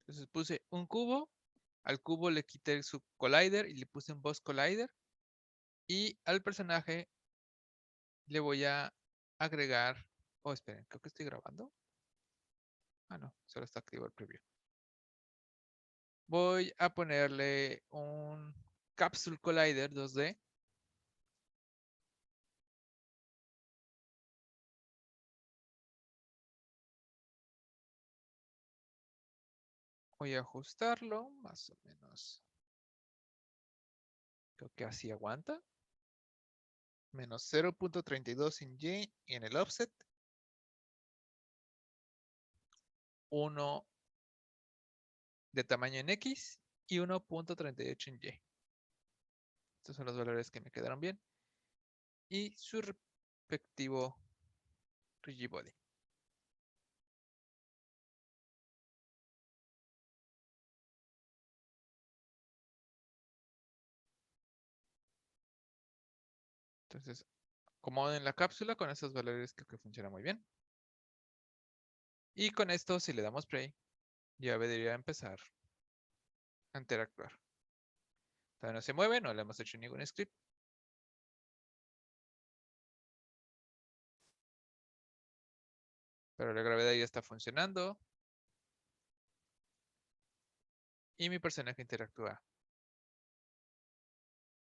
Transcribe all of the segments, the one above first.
Entonces puse un cubo, al cubo le quité su collider y le puse un boss collider. Y al personaje le voy a agregar... Oh, esperen, creo que estoy grabando. Ah, no, solo está activo el preview. Voy a ponerle un Capsule Collider 2D. Voy a ajustarlo, más o menos. Creo que así aguanta. Menos 0.32 en Y y en el offset. 1 de tamaño en X y 1.38 en Y. Estos son los valores que me quedaron bien. Y su respectivo rigidbody. Entonces, acomoden la cápsula con esos valores, creo que funciona muy bien. Y con esto, si le damos play, ya debería empezar a interactuar. Todavía no se mueve, no le hemos hecho ningún script. Pero la gravedad ya está funcionando. Y mi personaje interactúa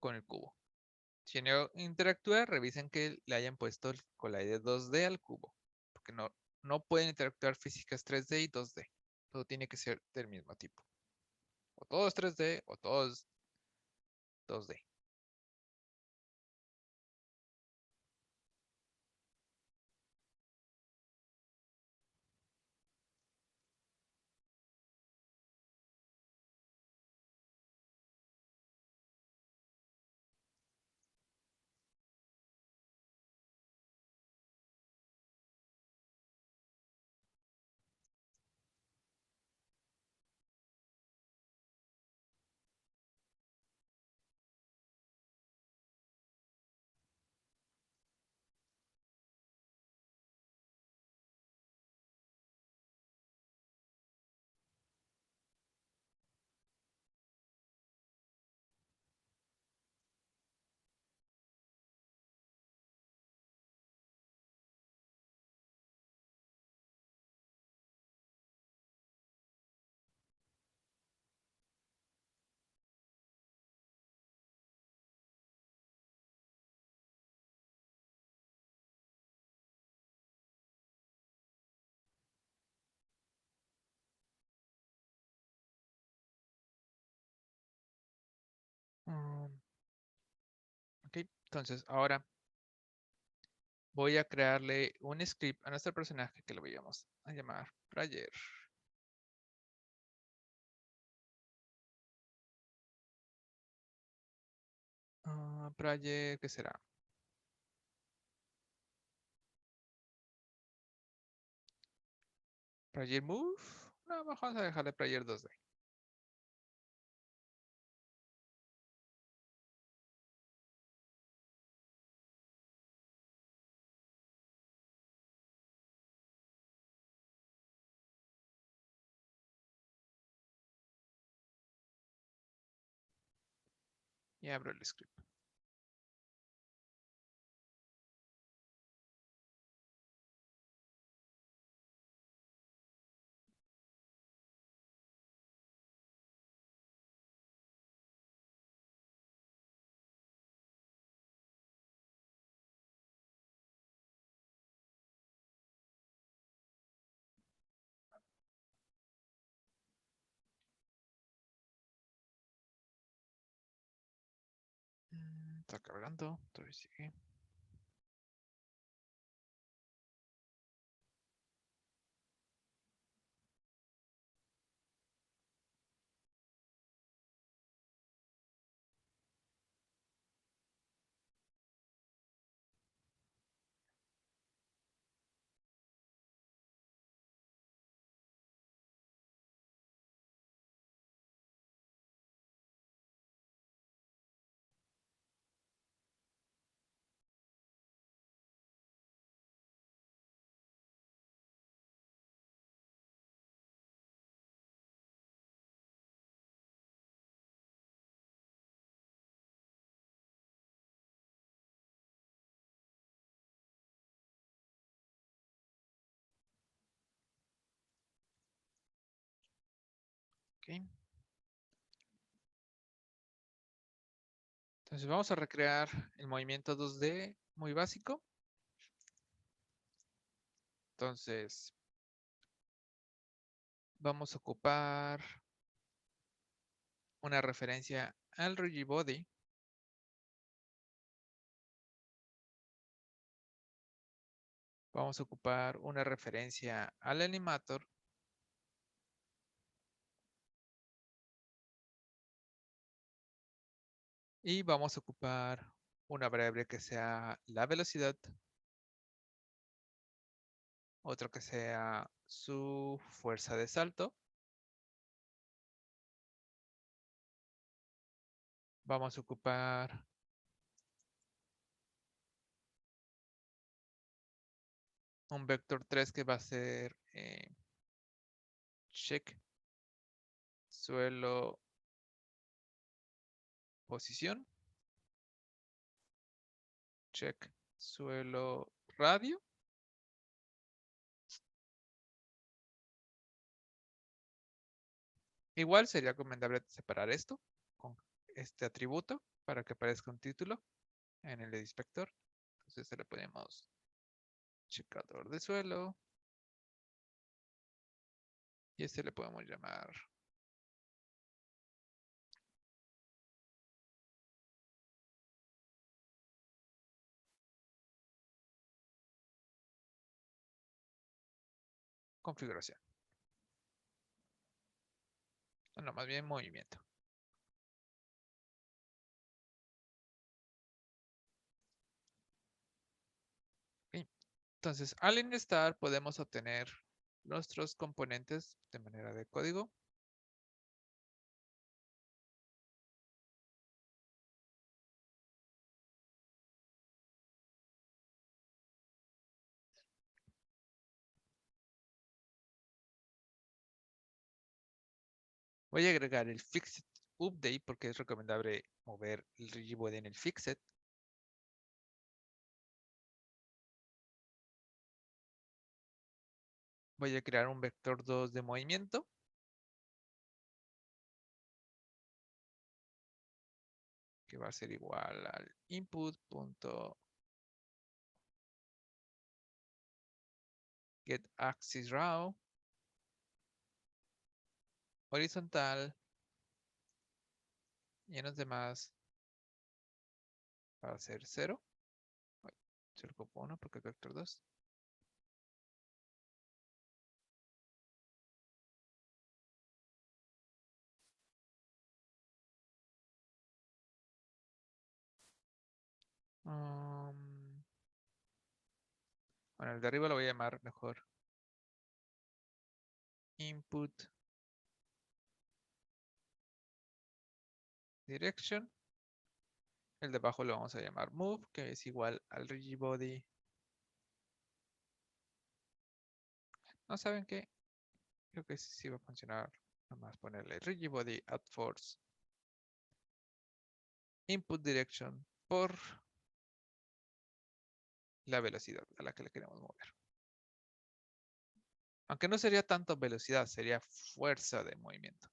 con el cubo. Si no interactúa, revisen que le hayan puesto el Collider 2D al cubo. Porque no pueden interactuar físicas 3D y 2D. Todo tiene que ser del mismo tipo. O todo es 3D o todo es 2D. Mm, ok, entonces ahora voy a crearle un script a nuestro personaje que lo vamos a llamar Prayer. Prayer, ¿qué será? Prayer Move. No, vamos a dejarle Prayer 2D. Y abro el script. Está cargando, todavía sigue. Ok. Entonces vamos a recrear el movimiento 2D muy básico. Entonces vamos a ocupar una referencia al Rigibody. Vamos a ocupar una referencia al Animator. Y vamos a ocupar una variable que sea la velocidad. Otro que sea su fuerza de salto. Vamos a ocupar un vector 3 que va a ser check suelo posición, check suelo radio. Igual sería recomendable separar esto con este atributo para que aparezca un título en el inspector. Entonces se le ponemos checador de suelo y este le podemos llamar configuración. No, más bien movimiento. Ok. Entonces, al instar podemos obtener nuestros componentes de manera de código. Voy a agregar el fixed update porque es recomendable mover el rigibody en el fixed. Voy a crear un vector 2 de movimiento. Que va a ser igual al input.getAxisRaw horizontal y en los demás va a ser 0. Se lo ocupo 1 porque es vector 2. Bueno, el de arriba lo voy a llamar mejor input direction. El de abajo lo vamos a llamar move, que es igual al rigibody. ¿No saben qué? Creo que sí va a funcionar. Nomás ponerle rigibody at force input direction por la velocidad a la que le queremos mover. Aunque no sería tanto velocidad, sería fuerza de movimiento.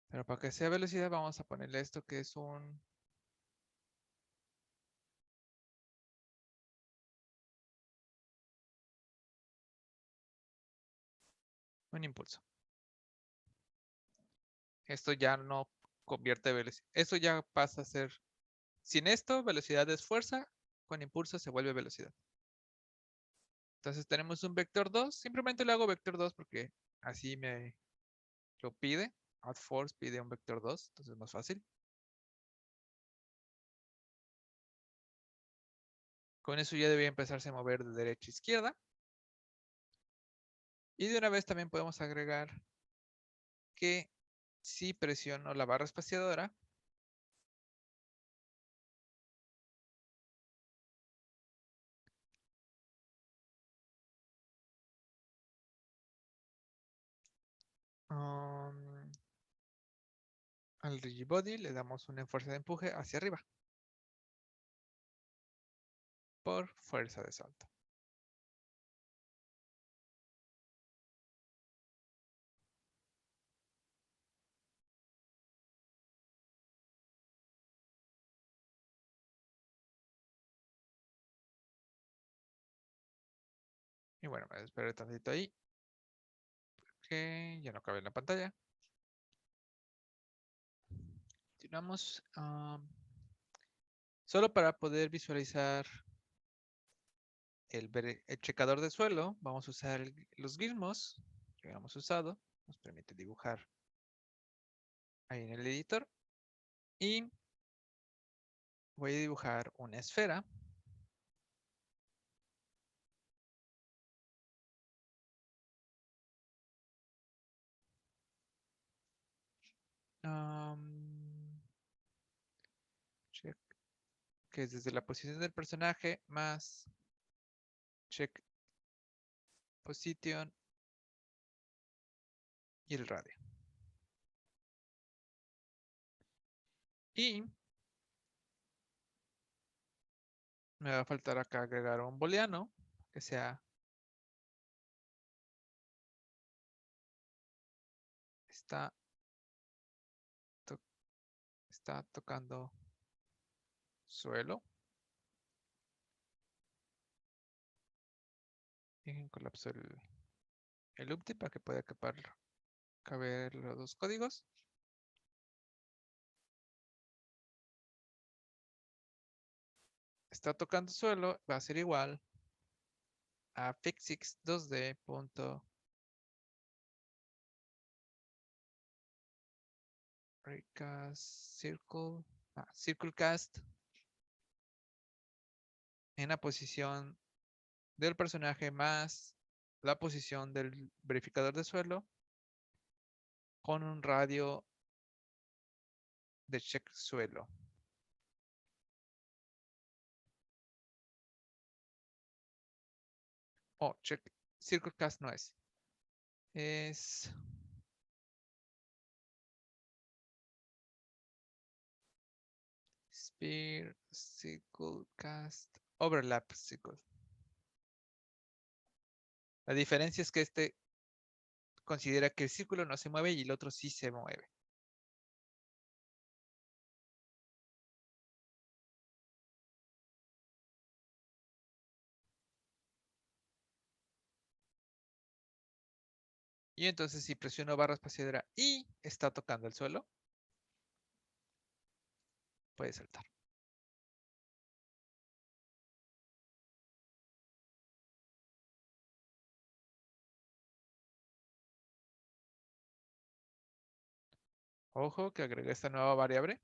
Pero para que sea velocidad vamos a ponerle esto que es un impulso. Esto ya no convierte velocidad. Esto ya pasa a ser, sin esto, velocidad es fuerza, con impulso se vuelve velocidad. Entonces tenemos un vector 2, simplemente le hago vector 2 porque así me lo pide. Add force pide un vector 2, entonces es más fácil. Con eso ya debería empezarse a mover de derecha a izquierda. Y de una vez también podemos agregar que si presiono la barra espaciadora, um, Al rigid body le damos una fuerza de empuje hacia arriba por fuerza de salto. Y bueno, me espero tantito ahí, que ya no cabe en la pantalla. Continuamos. Solo para poder visualizar el checador de suelo, vamos a usar los gizmos que habíamos usado. Nos permite dibujar ahí en el editor. Y voy a dibujar una esfera. Check, que es desde la posición del personaje más check position y el radio. Y me va a faltar acá agregar un booleano que sea está, está tocando suelo. Dejen colapso el update para que pueda caber los dos códigos. Está tocando suelo, va a ser igual a fixix 2D punto recast circle, circle cast en la posición del personaje más la posición del verificador de suelo con un radio de check suelo. Oh, check circle cast no es. Es spear circle cast overlap circle. La diferencia es que este considera que el círculo no se mueve y el otro sí se mueve. Y entonces si presiono barra espaciadora y está tocando el suelo, puede saltar. Ojo que agregué esta nueva variable.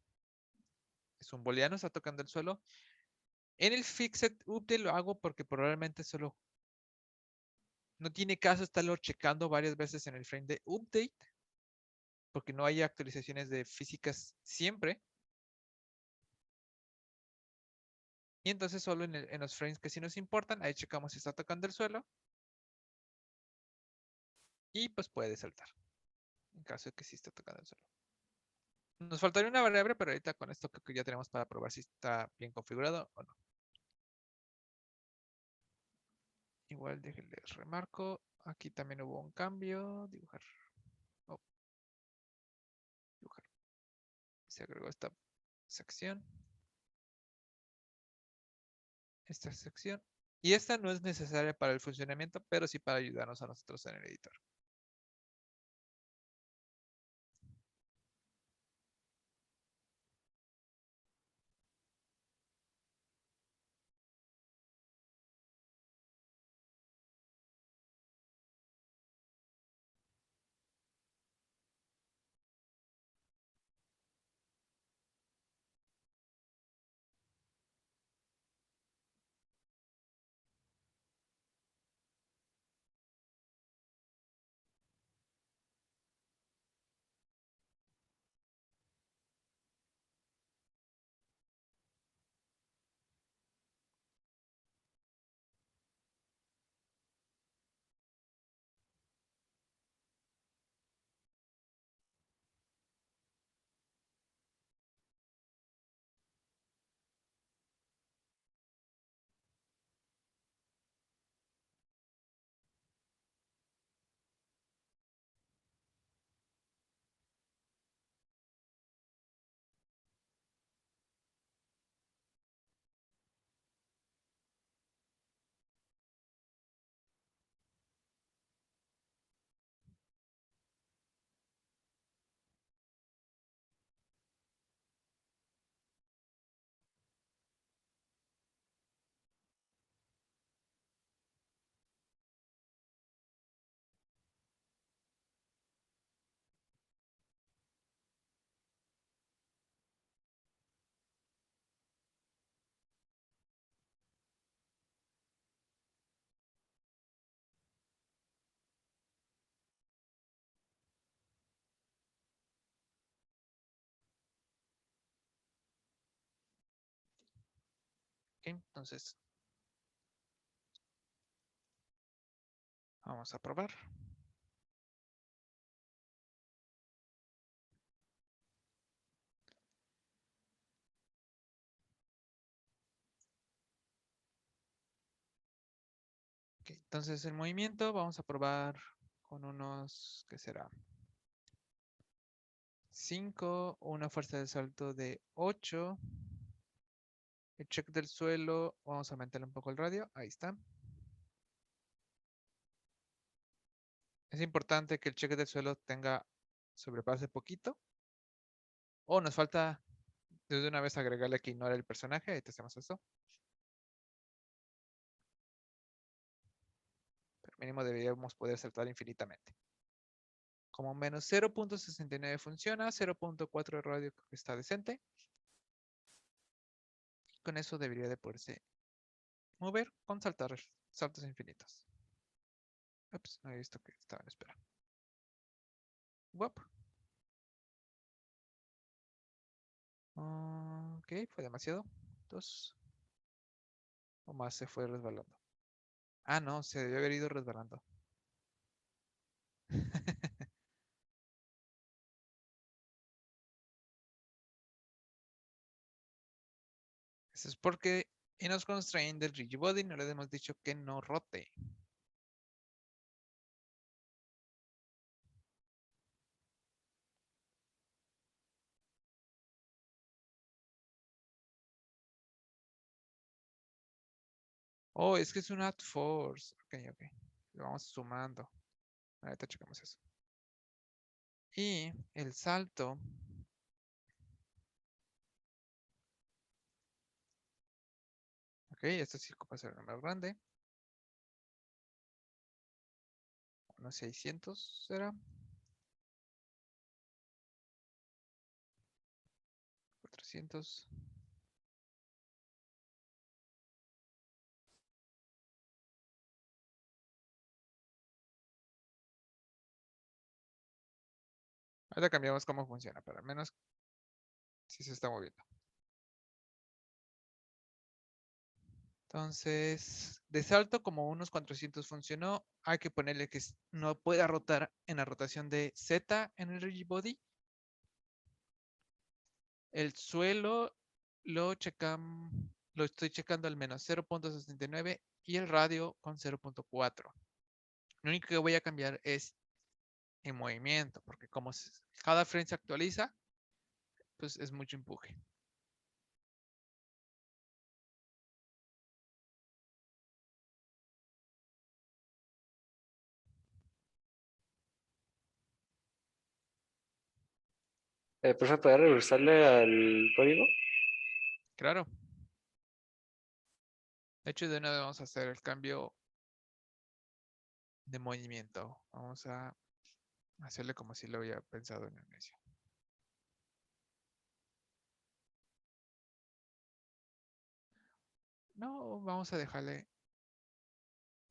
Es un booleano, está tocando el suelo. En el fixed update lo hago porque probablemente solo no tiene caso estarlo checando varias veces en el frame de update, porque no hay actualizaciones de físicas siempre. Y entonces solo en los frames que sí nos importan, ahí checamos si está tocando el suelo. Y pues puede saltar, en caso de que sí está tocando el suelo. Nos faltaría una variable, pero ahorita con esto creo que ya tenemos para probar si está bien configurado o no. Igual déjenles remarco. Aquí también hubo un cambio. Dibujar. Oh, dibujar. Se agregó esta sección. Esta sección. Y esta no es necesaria para el funcionamiento, pero sí para ayudarnos a nosotros en el editor. Entonces, vamos a probar. Ok, entonces, el movimiento vamos a probar con unos, ¿qué será? 5, una fuerza de salto de 8. El check del suelo, vamos a aumentarle un poco el radio. Ahí está. Es importante que el check del suelo sobrepase poquito. O nos falta de una vez agregarle que ignore el personaje. Ahí te hacemos eso. Pero mínimo deberíamos poder saltar infinitamente. Como menos 0.69 funciona, 0.4 de radio creo que está decente. Con eso debería de poderse mover con saltos infinitos. Ups, no he visto que estaba en espera. Guap. Ok, fue demasiado. 2. O más se fue resbalando. Ah, no, se debió haber ido resbalando. Eso es porque en los constraints del rigid body no le hemos dicho que no rote. Oh, es que es un add force. Ok. Lo vamos sumando. Ahorita checamos eso. Y el salto. Ok, esto sí ocupa ser más grande. Unos 600 será. 400. Ahora cambiamos cómo funciona, pero al menos si se está moviendo. Entonces, de salto, como unos 400 funcionó, hay que ponerle que no pueda rotar en la rotación de Z en el rigid body. El suelo lo estoy checando al menos 0.69 y el radio con 0.4. Lo único que voy a cambiar es en movimiento, porque como cada frame se actualiza, pues es mucho empuje. ¿Profe, puede regresarle al código? Claro. De hecho, de una vez vamos a hacer el cambio de movimiento. Vamos a hacerle como si lo había pensado en el inicio. No, vamos a dejarle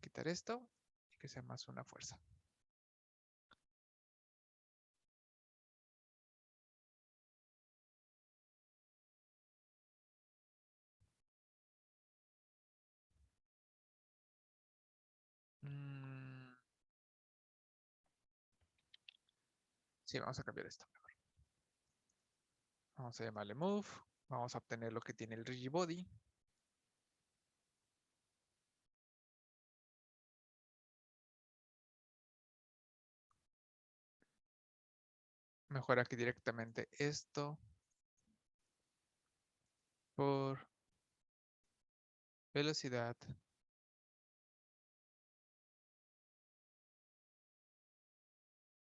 quitar esto y que sea más una fuerza. Mm, sí, vamos a cambiar esto. Vamos a llamarle move. Vamos a obtener lo que tiene el rigid body. Mejor aquí directamente esto por velocidad.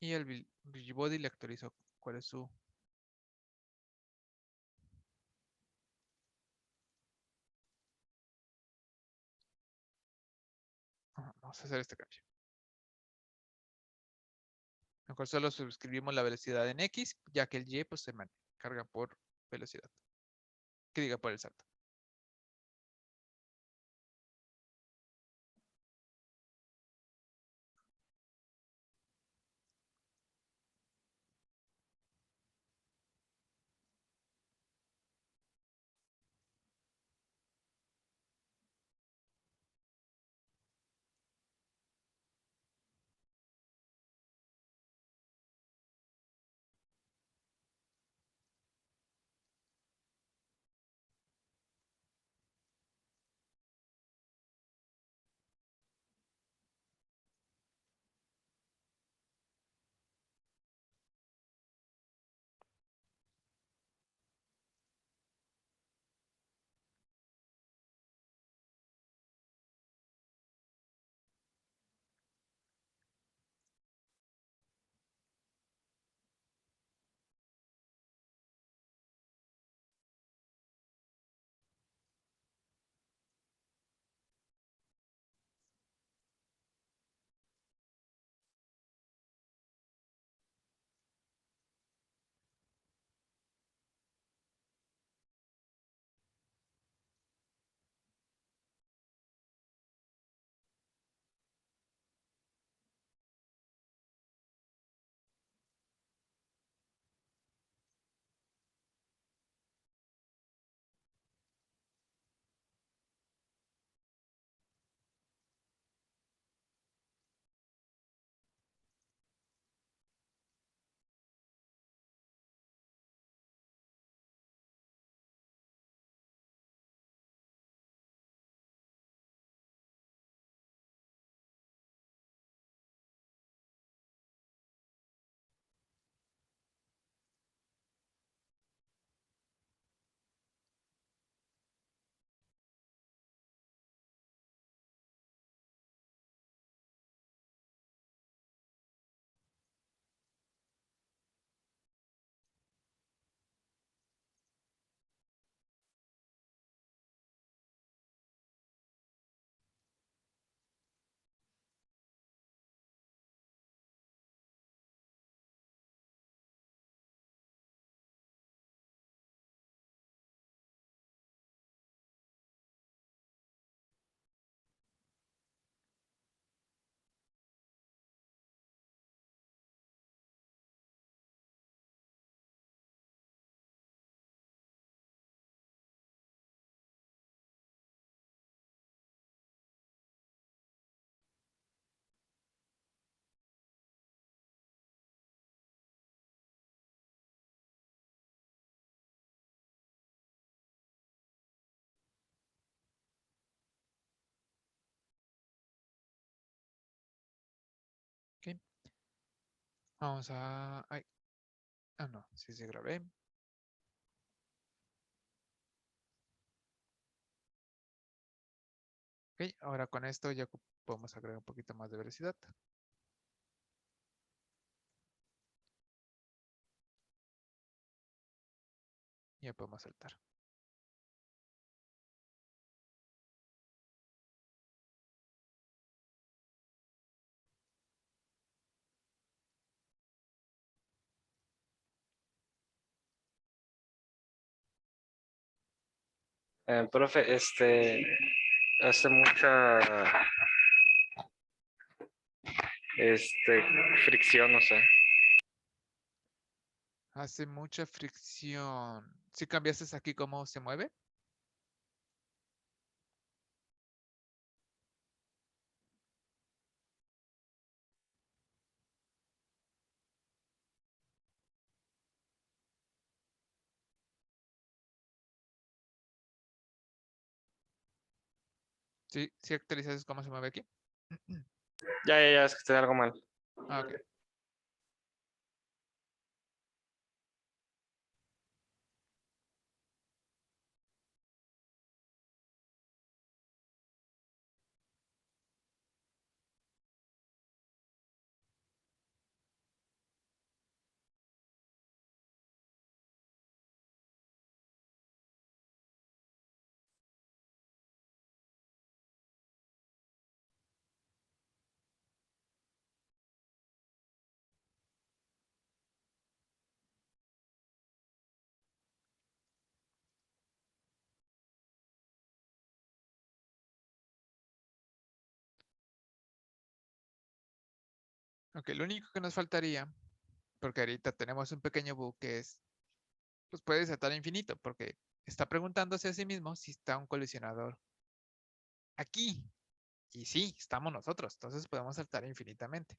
Y el rigid body le actualizo cuál es su. Vamos a hacer este cambio. Mejor solo suscribimos la velocidad en X, ya que el Y pues se carga por velocidad. Que diga por el salto. Vamos a... Ay, ah, no, sí grabé. Ok, ahora con esto ya podemos agregar un poquito más de velocidad. Y ya podemos saltar. Profe, hace mucha fricción, no sé. Hace mucha fricción. Si cambiaste aquí cómo se mueve. Si actualizas cómo se mueve aquí. Ya, es que estoy algo mal. Ah, ok. Ok, lo único que nos faltaría, porque ahorita tenemos un pequeño bug que es, pues puede saltar infinito, porque está preguntándose a sí mismo si está un colisionador aquí. Y sí, estamos nosotros, entonces podemos saltar infinitamente.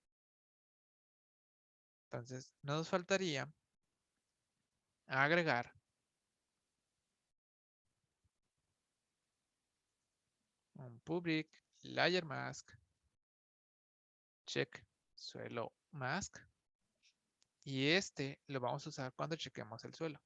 Entonces, nos faltaría agregar un public layer mask check suelo mask y este lo vamos a usar cuando chequemos el suelo.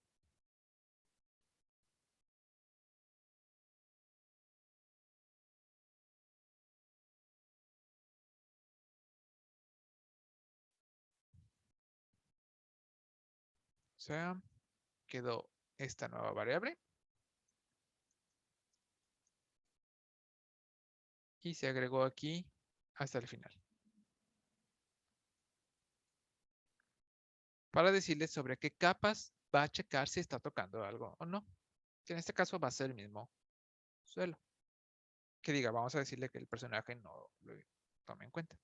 O sea, quedó esta nueva variable y se agregó aquí hasta el final. Para decirles sobre qué capas va a checar si está tocando algo o no. Que en este caso va a ser el mismo suelo. Que diga, vamos a decirle que el personaje no lo tome en cuenta.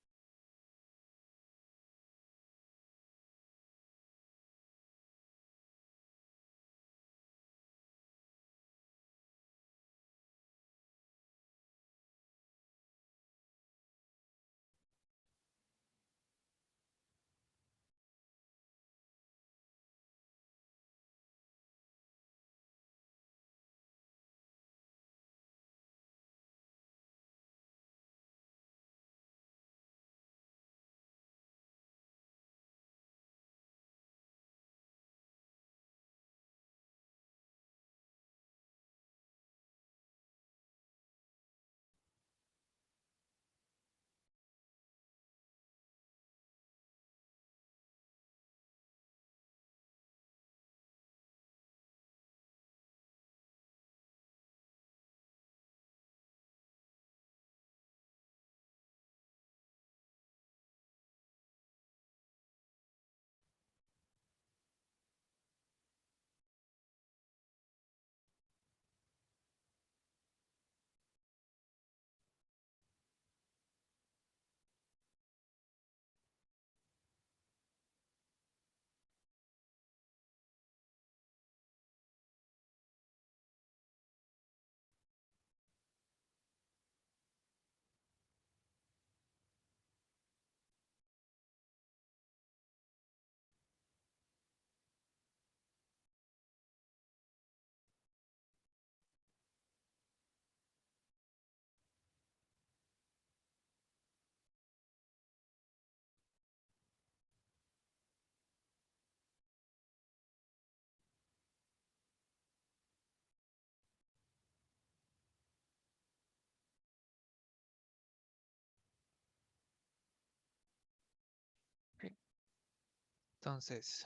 Entonces,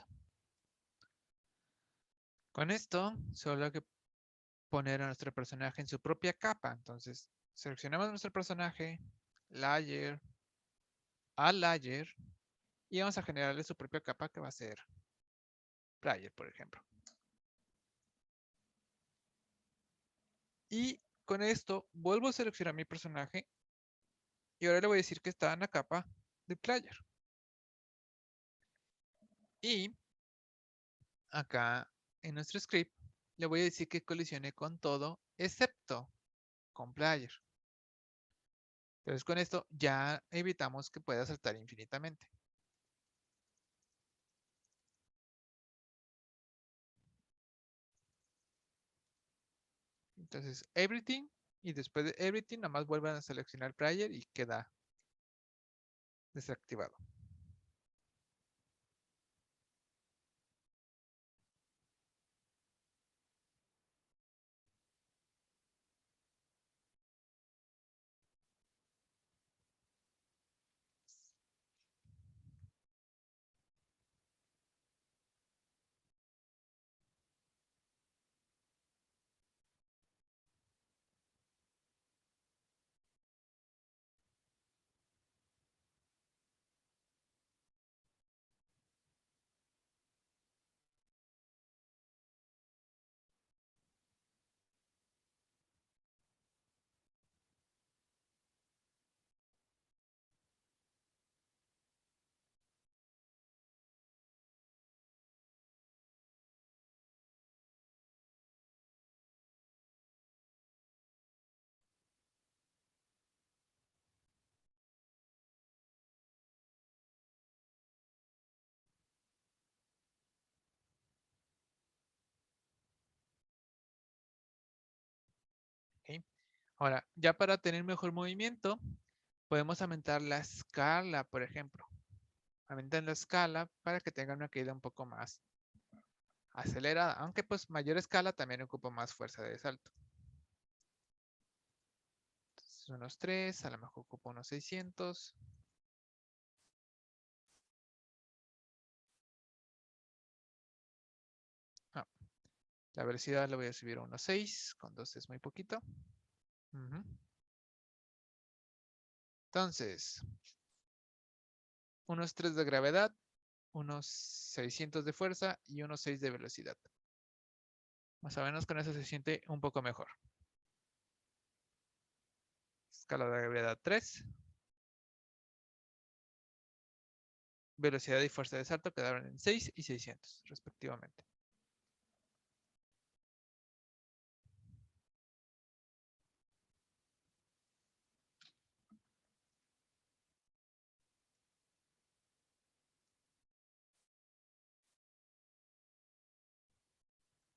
con esto, solo hay que poner a nuestro personaje en su propia capa. Entonces, seleccionamos nuestro personaje, layer, a layer, y vamos a generarle su propia capa que va a ser player, por ejemplo. Y con esto vuelvo a seleccionar mi personaje y ahora le voy a decir que está en la capa de player. Y acá en nuestro script le voy a decir que colisione con todo excepto con player. Entonces con esto ya evitamos que pueda saltar infinitamente. Entonces everything y después de everything nada más vuelvan a seleccionar player y queda desactivado. ¿Ok? Ahora, ya para tener mejor movimiento, podemos aumentar la escala, por ejemplo. Aumentar la escala para que tenga una caída un poco más acelerada, aunque pues mayor escala también ocupa más fuerza de salto. Entonces, unos 3, a lo mejor ocupa unos 600. Ah, la velocidad la voy a subir a unos 6, con 2 es muy poquito. Ujú. Entonces, unos 3 de gravedad, unos 600 de fuerza y unos 6 de velocidad. Más o menos con eso se siente un poco mejor. Escala de gravedad 3. Velocidad y fuerza de salto quedaron en 6 y 600 respectivamente.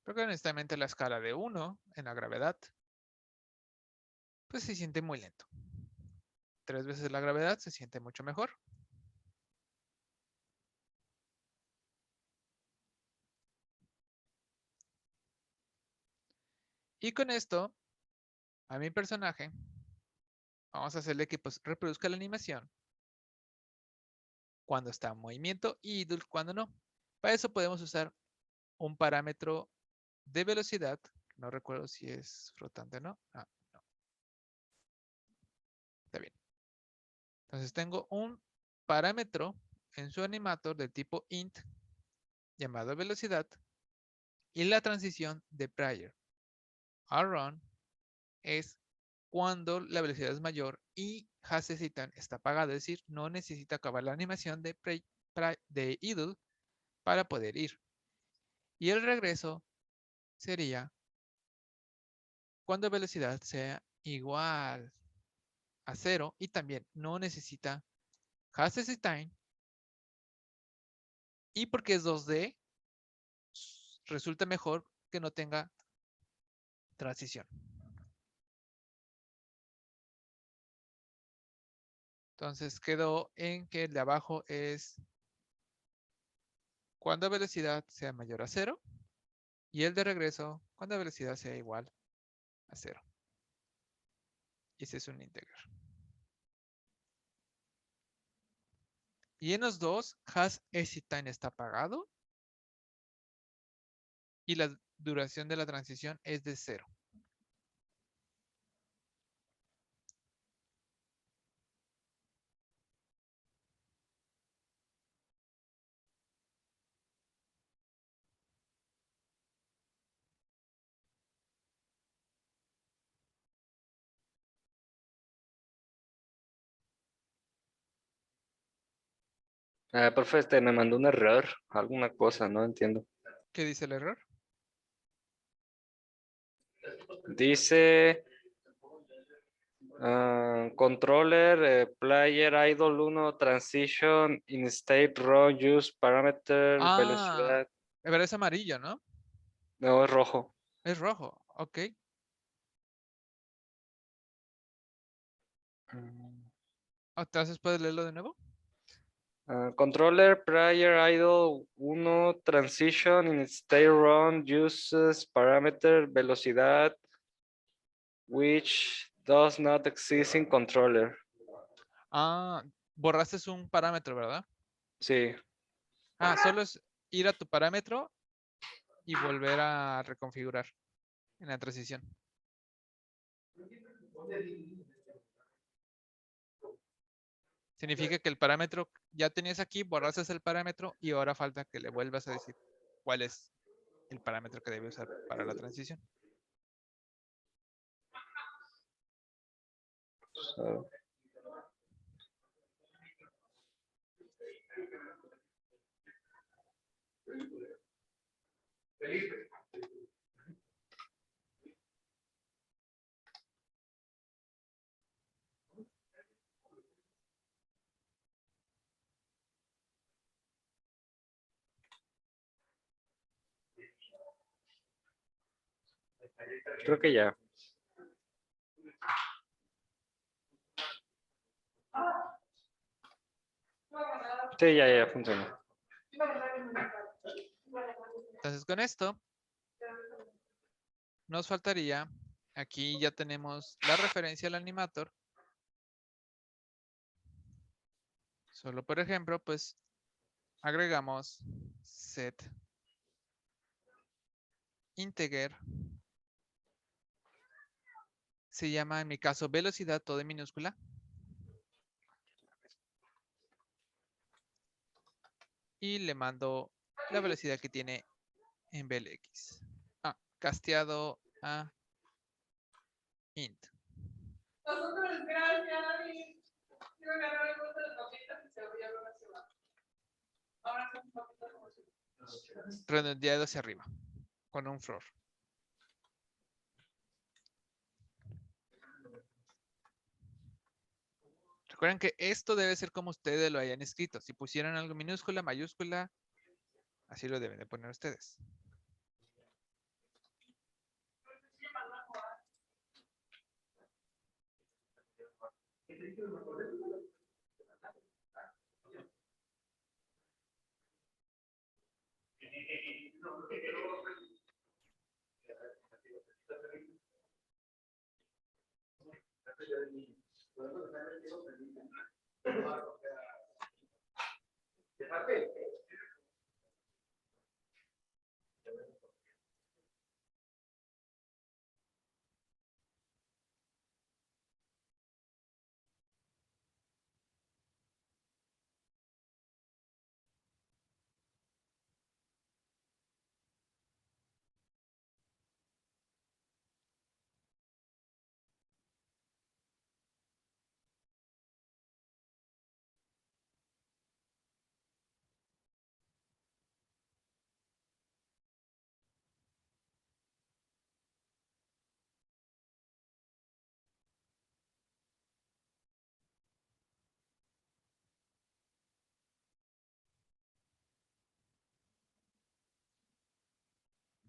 Porque honestamente la escala de 1 en la gravedad, pues se siente muy lento. 3 veces la gravedad se siente mucho mejor. Y con esto, a mi personaje, vamos a hacerle que pues, reproduzca la animación cuando está en movimiento y idle cuando no. Para eso podemos usar un parámetro de velocidad. No recuerdo si es flotante o no. Ah, no. Está bien. Entonces tengo un parámetro en su animator del tipo int llamado velocidad y la transición de prior a run es cuando la velocidad es mayor y Hasesitan está apagado, es decir, no necesita acabar la animación de idle para poder ir. Y el regreso sería cuando velocidad sea igual a 0 y también no necesita Hasesitan. Y porque es 2D, resulta mejor que no tenga transición. Entonces quedó en que el de abajo es cuando velocidad sea mayor a 0 y el de regreso cuando velocidad sea igual a 0. Y ese es un integer. Y en los dos, has exit time está apagado y la duración de la transición es de 0. Profe, me mandó un error, alguna cosa, no entiendo. ¿Qué dice el error? Dice controller, player, idle 1, transition, in state, run, use, parameter, Ah, velocidad. pero es amarillo, ¿no? No, es rojo. Es rojo, ok. Entonces, ¿puedes leerlo de nuevo? Controller, player, idle 1, transition, in state, run, uses, parameter, velocidad, which does not exist in controller. Ah, borraste un parámetro, ¿verdad? Sí. Ah, solo es ir a tu parámetro y volver a reconfigurar en la transición. Significa que el parámetro ya tenías aquí, borraste el parámetro y ahora falta que le vuelvas a decir cuál es el parámetro que debe usar para la transición. So, creo que ya. Sí, ya funcionó. Entonces con esto nos faltaría, aquí ya tenemos la referencia al animator. Solo por ejemplo, pues agregamos set integer. Se llama en mi caso velocidad, todo en minúscula. Y le mando la velocidad que tiene en BLX. Ah, casteado a int. Redondeado hacia arriba, con un for. Recuerden que esto debe ser como ustedes lo hayan escrito. Si pusieran algo minúscula, mayúscula, así lo deben de poner ustedes.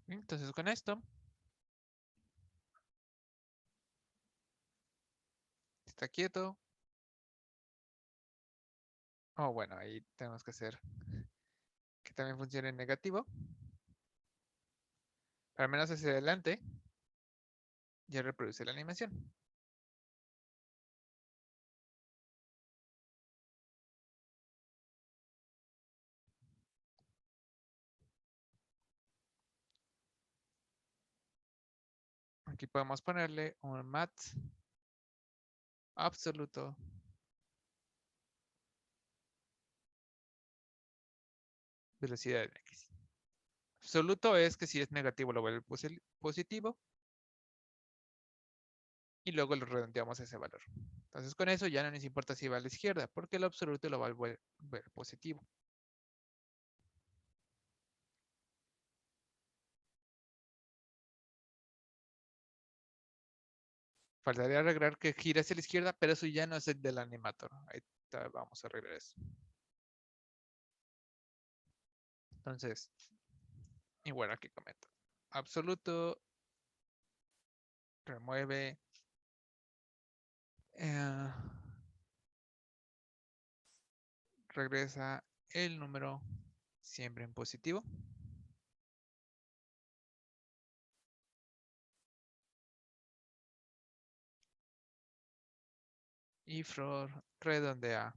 Entonces con esto está quieto. Oh, bueno, ahí tenemos que hacer que también funcione en negativo. Al menos hacia adelante. Ya reproduce la animación. Aquí podemos ponerle un mat absoluto velocidad en X. Absoluto es que si es negativo lo vuelve positivo y luego lo redondeamos a ese valor. Entonces con eso ya no nos importa si va a la izquierda porque el absoluto lo va a volver positivo. Faltaría arreglar que gira hacia la izquierda, pero eso ya no es el del animator. Ahí vamos a arreglar eso. Entonces, y bueno, aquí comento. Absoluto remueve regresa el número siempre en positivo. Y for redondea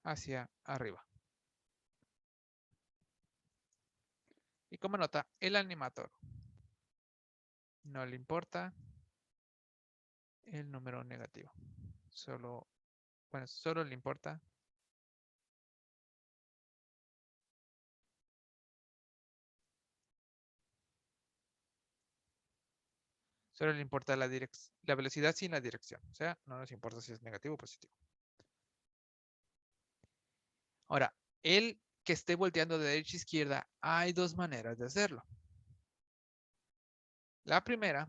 hacia arriba. Y como nota, el animator no le importa el número negativo. Solo le importa la velocidad sin la dirección. O sea, no nos importa si es negativo o positivo. Ahora, el que esté volteando de derecha a izquierda, hay dos maneras de hacerlo. La primera,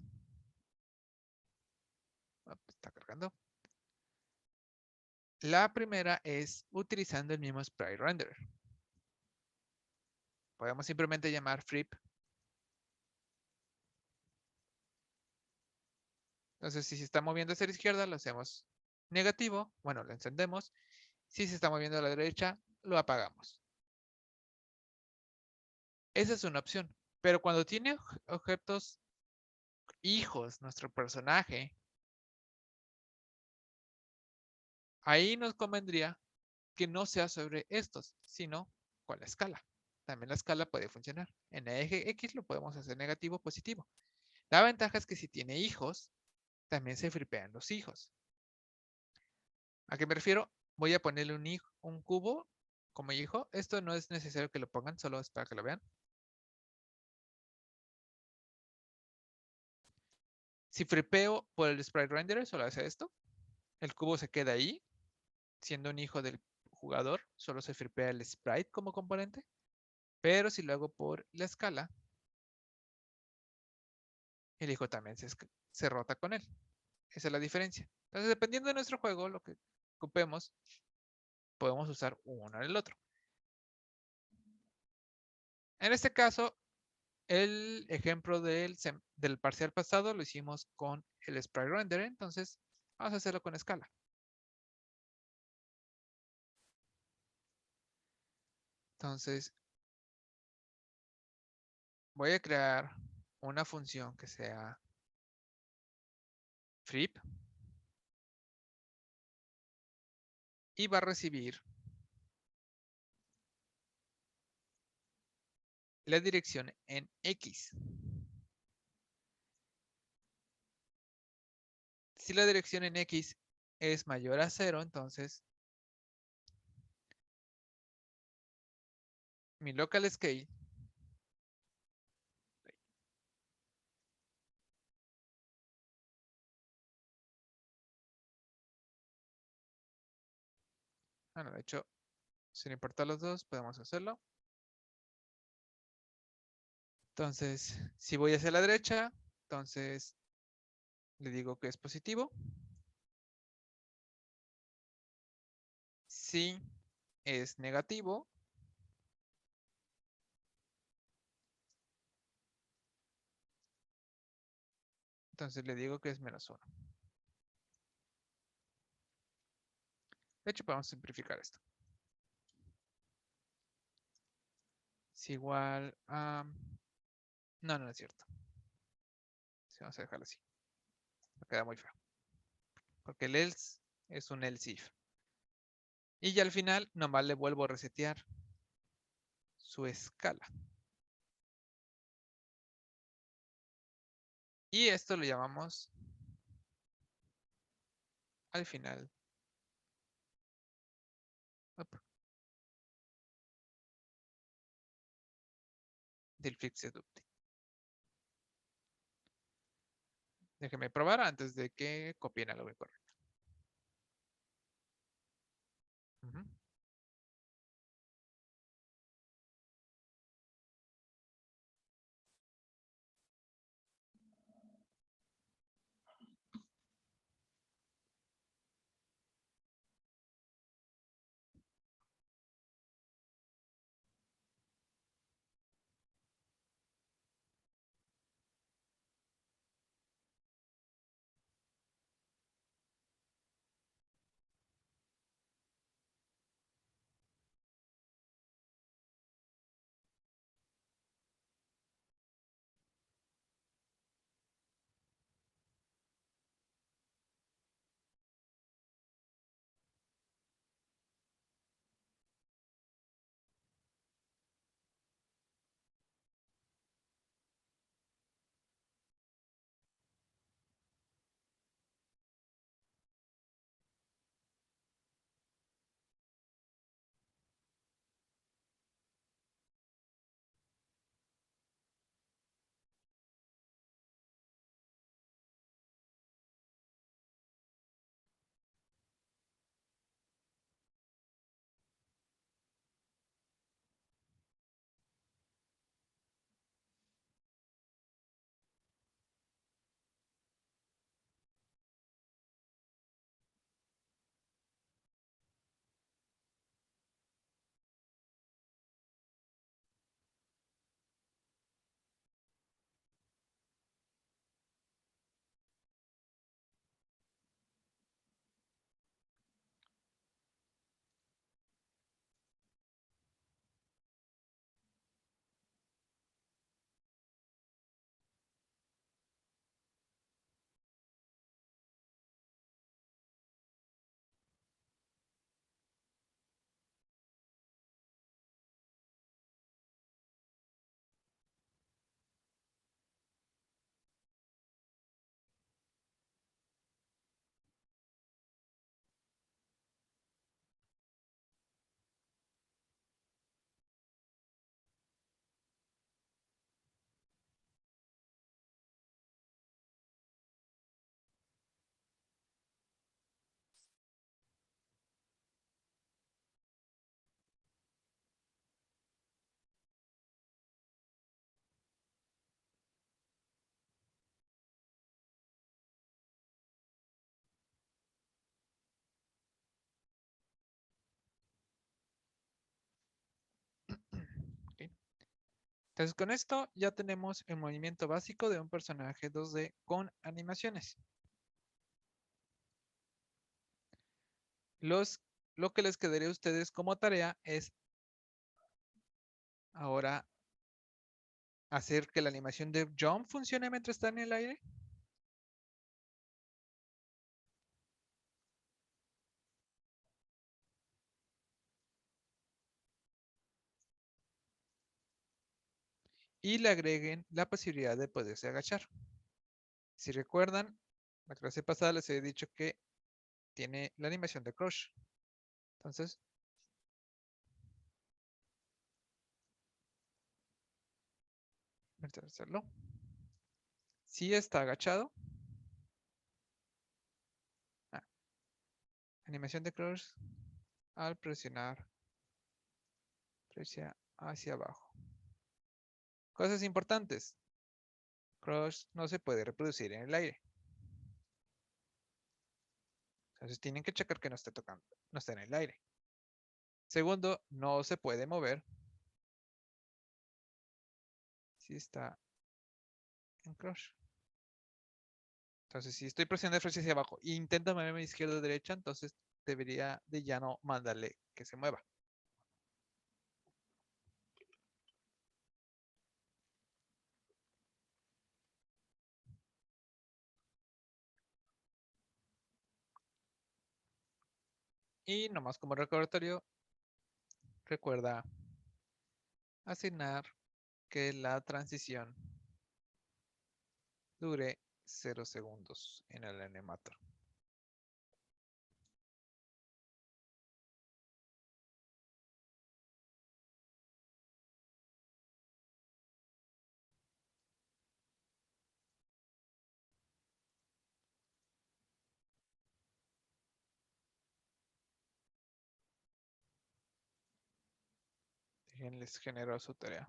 está cargando. La primera es utilizando el mismo sprite renderer. Podemos simplemente llamar flip. Entonces, si se está moviendo hacia la izquierda, lo hacemos negativo. Bueno, lo encendemos. Si se está moviendo a la derecha, lo apagamos. Esa es una opción. Pero cuando tiene objetos hijos, nuestro personaje, ahí nos convendría que no sea sobre estos, sino con la escala. También la escala puede funcionar. En el eje X lo podemos hacer negativo o positivo. La ventaja es que si tiene hijos, también se fripean los hijos. ¿A qué me refiero? Voy a ponerle un cubo como hijo. Esto no es necesario que lo pongan, solo es para que lo vean. Si fripeo por el sprite renderer, solo hace esto. El cubo se queda ahí, siendo un hijo del jugador. Solo se fripea el sprite como componente. Pero si lo hago por la escala, el hijo también se rota con él. Esa es la diferencia. Entonces, dependiendo de nuestro juego, lo que ocupemos, podemos usar uno o el otro. En este caso, el ejemplo del parcial pasado lo hicimos con el sprite render, entonces vamos a hacerlo con escala. Entonces, voy a crear una función que sea flip y va a recibir la dirección en X. Si la dirección en X es mayor a 0, entonces mi local scale bueno, de hecho, sin importar los dos, podemos hacerlo. Entonces, si voy hacia la derecha, entonces le digo que es positivo. Si es negativo, entonces le digo que es -1. De hecho, podemos simplificar esto. Es igual a... No, no es cierto. Sí, vamos a dejarlo así. Me queda muy feo. Porque el else es un else if. Y ya al final, nomás le vuelvo a resetear su escala. Y esto lo llamamos al final. Op, del fixed update. Déjenme probar antes de que copien algo incorrecto. Ujú. Ok. Entonces con esto ya tenemos el movimiento básico de un personaje 2D con animaciones. Lo que les quedaría a ustedes como tarea es ahora hacer que la animación de jump funcione mientras está en el aire. Y le agreguen la posibilidad de poderse agachar. Si recuerdan, la clase pasada les he dicho que tiene la animación de crush. Entonces, vamos a hacerlo. Si está agachado, ah, animación de crush al presionar hacia abajo. Cosas importantes. Crush no se puede reproducir en el aire. Entonces tienen que checar que no esté tocando, no esté en el aire. Segundo, no se puede mover si está en crush. Entonces, si estoy presionando el flecha hacia abajo e intento moverme de izquierda a derecha, entonces debería de ya no mandarle que se mueva. Y nomás como recordatorio, recuerda asignar que la transición dure 0 segundos en el Animator. Les genero su tarea.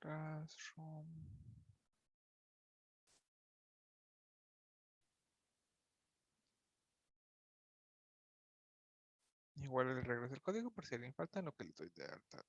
Classroom. Igual le regreso el código por si alguien falta en lo que le doy de alta.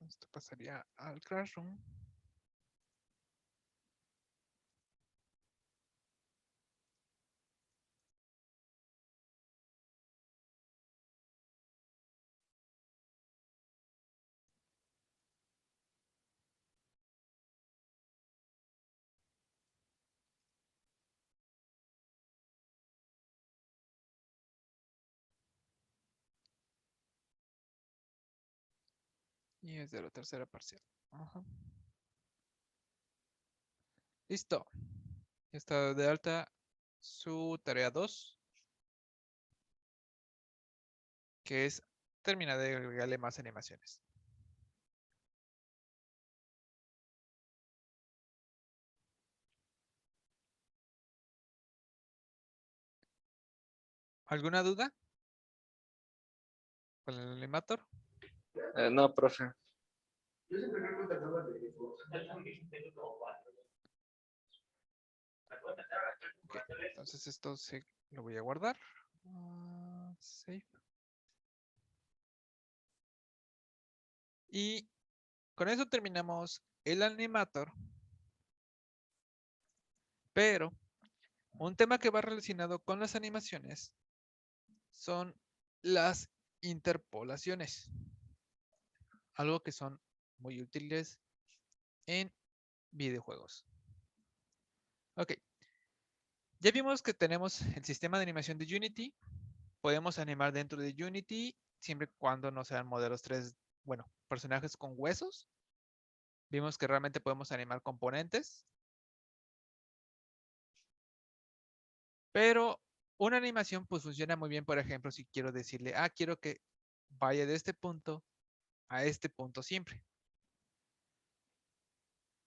Esto pasaría al Classroom. Y es de la tercera parcial. Ajá. Listo. Está de alta su tarea 2, que es terminar de agregarle más animaciones. ¿Alguna duda con el Animator? No, profe. Ok, entonces esto lo voy a guardar. Save. Y con eso terminamos el Animator. Pero un tema que va relacionado con las animaciones son las interpolaciones. Algo que son muy útiles en videojuegos. Ok, ya vimos que tenemos el sistema de animación de Unity. Podemos animar dentro de Unity siempre y cuando no sean modelos 3, bueno, personajes con huesos. Vimos que realmente podemos animar componentes. Pero una animación pues funciona muy bien, por ejemplo, si quiero decirle, quiero que vaya de este punto a este punto siempre.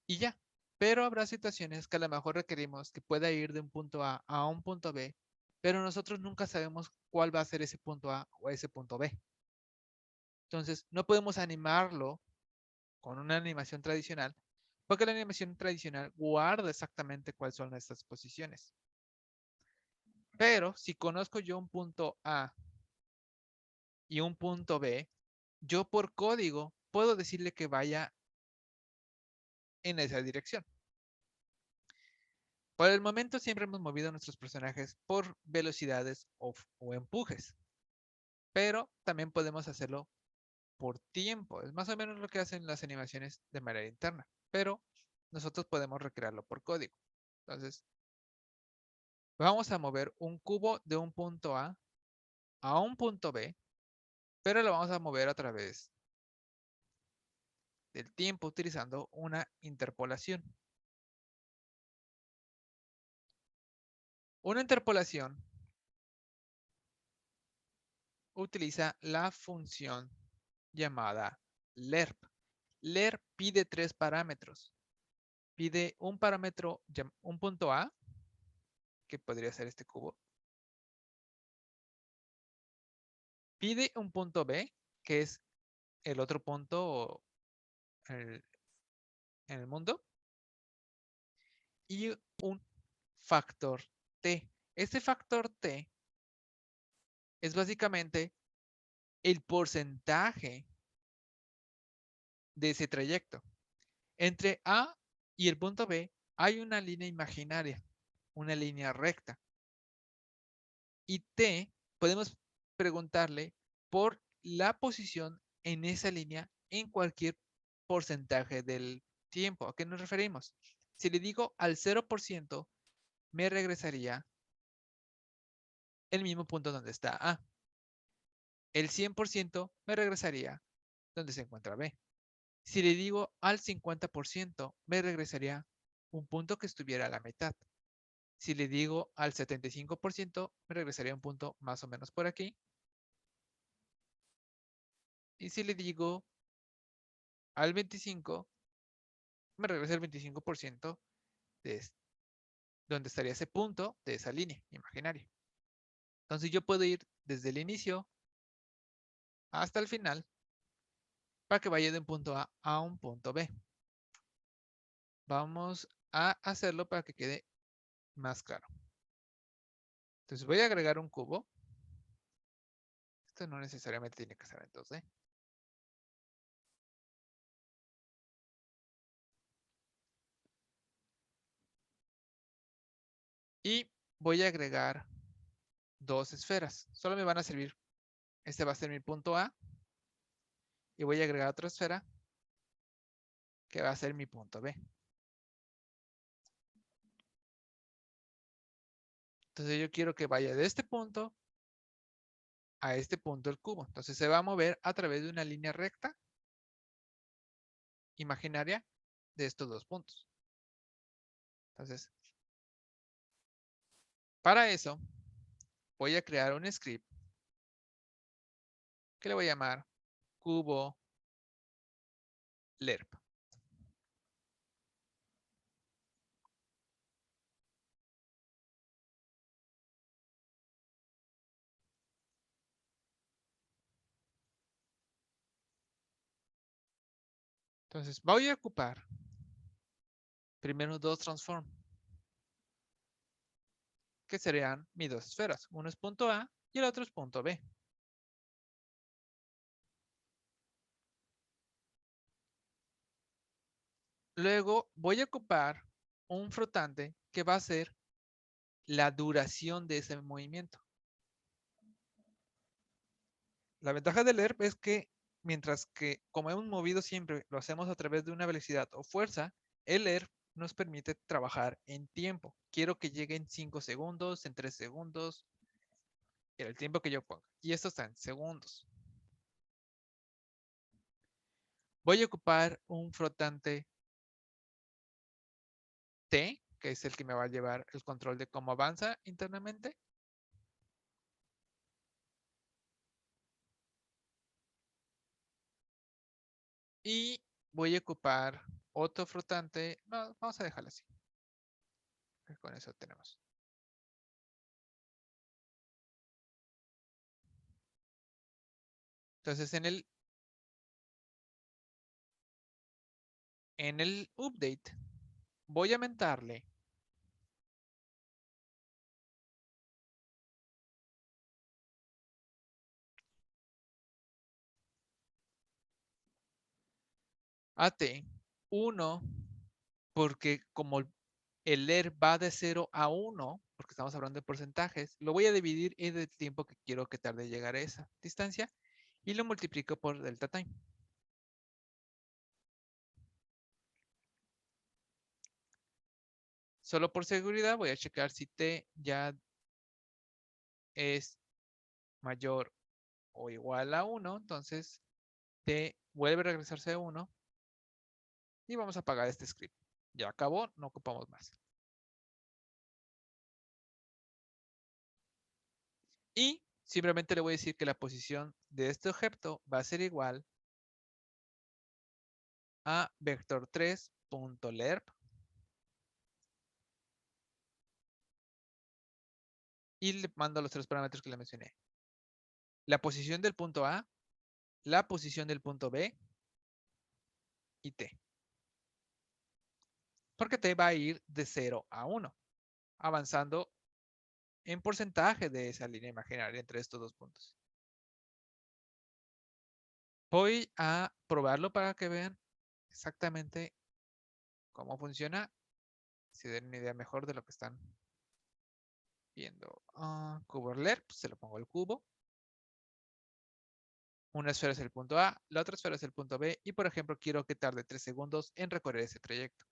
Y ya. Pero habrá situaciones que a lo mejor requerimos que pueda ir de un punto A un punto B, pero nosotros nunca sabemos cuál va a ser ese punto A o ese punto B. Entonces, no podemos animarlo con una animación tradicional, porque la animación tradicional guarda exactamente cuáles son estas posiciones. Pero si conozco yo un punto A y un punto B, yo por código puedo decirle que vaya en esa dirección. Por el momento siempre hemos movido a nuestros personajes por velocidades o empujes, pero también podemos hacerlo por tiempo. Es más o menos lo que hacen las animaciones de manera interna, pero nosotros podemos recrearlo por código. Entonces, vamos a mover un cubo de un punto a un punto B, pero lo vamos a mover a través del tiempo utilizando una interpolación. Una interpolación utiliza la función llamada lerp. Lerp pide 3 parámetros. Pide un parámetro, un punto A, que podría ser este cubo. Pide un punto B, que es el otro punto en el mundo. Y un factor T. Este factor T es básicamente el porcentaje de ese trayecto. Entre A y el punto B hay una línea imaginaria, una línea recta. Y T podemos preguntarle por la posición en esa línea en cualquier porcentaje del tiempo. ¿A qué nos referimos? Si le digo al 0%, me regresaría el mismo punto donde está A. El 100% me regresaría donde se encuentra B. Si le digo al 50%, me regresaría un punto que estuviera a la mitad. Si le digo al 75%, me regresaría un punto más o menos por aquí. Y si le digo al 25%, me regresa el 25% de donde estaría ese punto de esa línea imaginaria. Entonces yo puedo ir desde el inicio hasta el final para que vaya de un punto A a un punto B. Vamos a hacerlo para que quede más claro. Entonces voy a agregar un cubo. Esto no necesariamente tiene que ser en 2D. Y voy a agregar dos esferas. Solo me van a servir. Este va a ser mi punto A. Y voy a agregar otra esfera que va a ser mi punto B. Entonces yo quiero que vaya de este punto a este punto el cubo. Entonces se va a mover a través de una línea recta imaginaria de estos dos puntos. Entonces, para eso voy a crear un script que le voy a llamar cubo lerp. Entonces voy a ocupar primero dos transform, que serían mis dos esferas. Uno es punto A y el otro es punto B. Luego voy a ocupar un flotante que va a ser la duración de ese movimiento. La ventaja del ERP es que mientras que como hemos movido siempre lo hacemos a través de una velocidad o fuerza, el ERP nos permite trabajar en tiempo. Quiero que llegue en 5 segundos, en 3 segundos, el tiempo que yo ponga. Y esto está en segundos. Voy a ocupar un flotante T, que es el que me va a llevar el control de cómo avanza internamente. Y voy a ocupar otro flotante. No, vamos a dejarlo así. Con eso tenemos. Entonces en el update voy a aumentarle a T1 porque como el ER va de 0 a 1, porque estamos hablando de porcentajes, lo voy a dividir en el tiempo que quiero que tarde en llegar a esa distancia y lo multiplico por delta time. Solo por seguridad voy a checar si T ya es mayor o igual a 1, entonces T vuelve a regresarse a 1 y vamos a apagar este script. Ya acabó, no ocupamos más. Y simplemente le voy a decir que la posición de este objeto va a ser igual a vector3.lerp y le mando los tres parámetros que le mencioné. La posición del punto A, la posición del punto B y T. Porque T va a ir de 0 a 1, avanzando en porcentaje de esa línea imaginaria entre estos dos puntos. Voy a probarlo para que vean exactamente cómo funciona, si den una idea mejor de lo que están viendo. Cubo LERP, se lo pongo al cubo. Una esfera es el punto A, la otra esfera es el punto B y por ejemplo quiero que tarde 3 segundos en recorrer ese trayecto.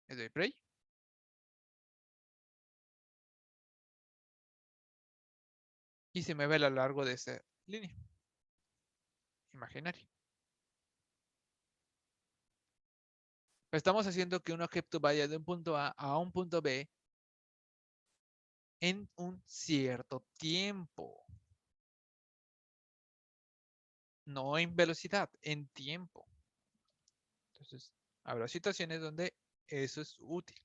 Le doy play. Y se mueve a lo largo de esa línea imaginaria. Estamos haciendo que un objeto vaya de un punto A un punto B en un cierto tiempo. No en velocidad, en tiempo. Entonces, habrá situaciones donde eso es útil.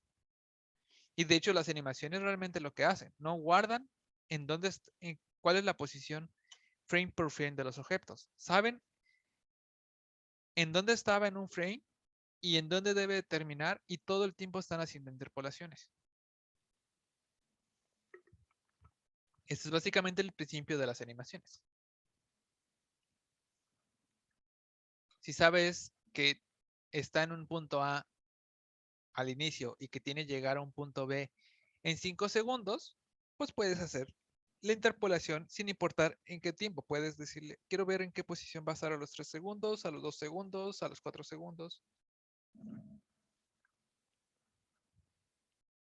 Y de hecho, las animaciones realmente lo que hacen, no guardan en dónde, en cuál es la posición frame por frame de los objetos. Saben en dónde estaba en un frame y en dónde debe terminar y todo el tiempo están haciendo interpolaciones. Este es básicamente el principio de las animaciones. Si sabes que está en un punto A al inicio y que tiene que llegar a un punto B en 5 segundos, pues puedes hacer la interpolación sin importar en qué tiempo. Puedes decirle, quiero ver en qué posición va a estar a los 3 segundos, a los 2 segundos, a los 4 segundos.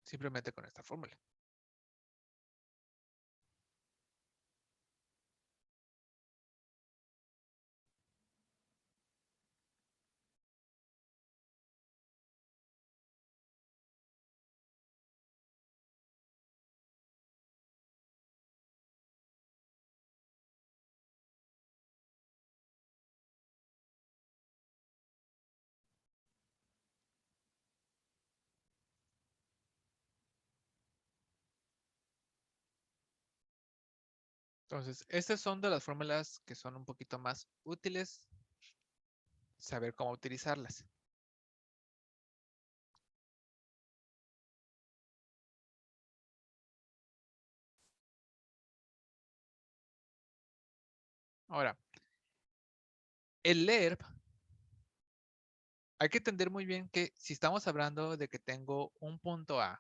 Simplemente con esta fórmula. Entonces, estas son de las fórmulas que son un poquito más útiles, saber cómo utilizarlas. Ahora, el LERP, hay que entender muy bien que si estamos hablando de que tengo un punto A,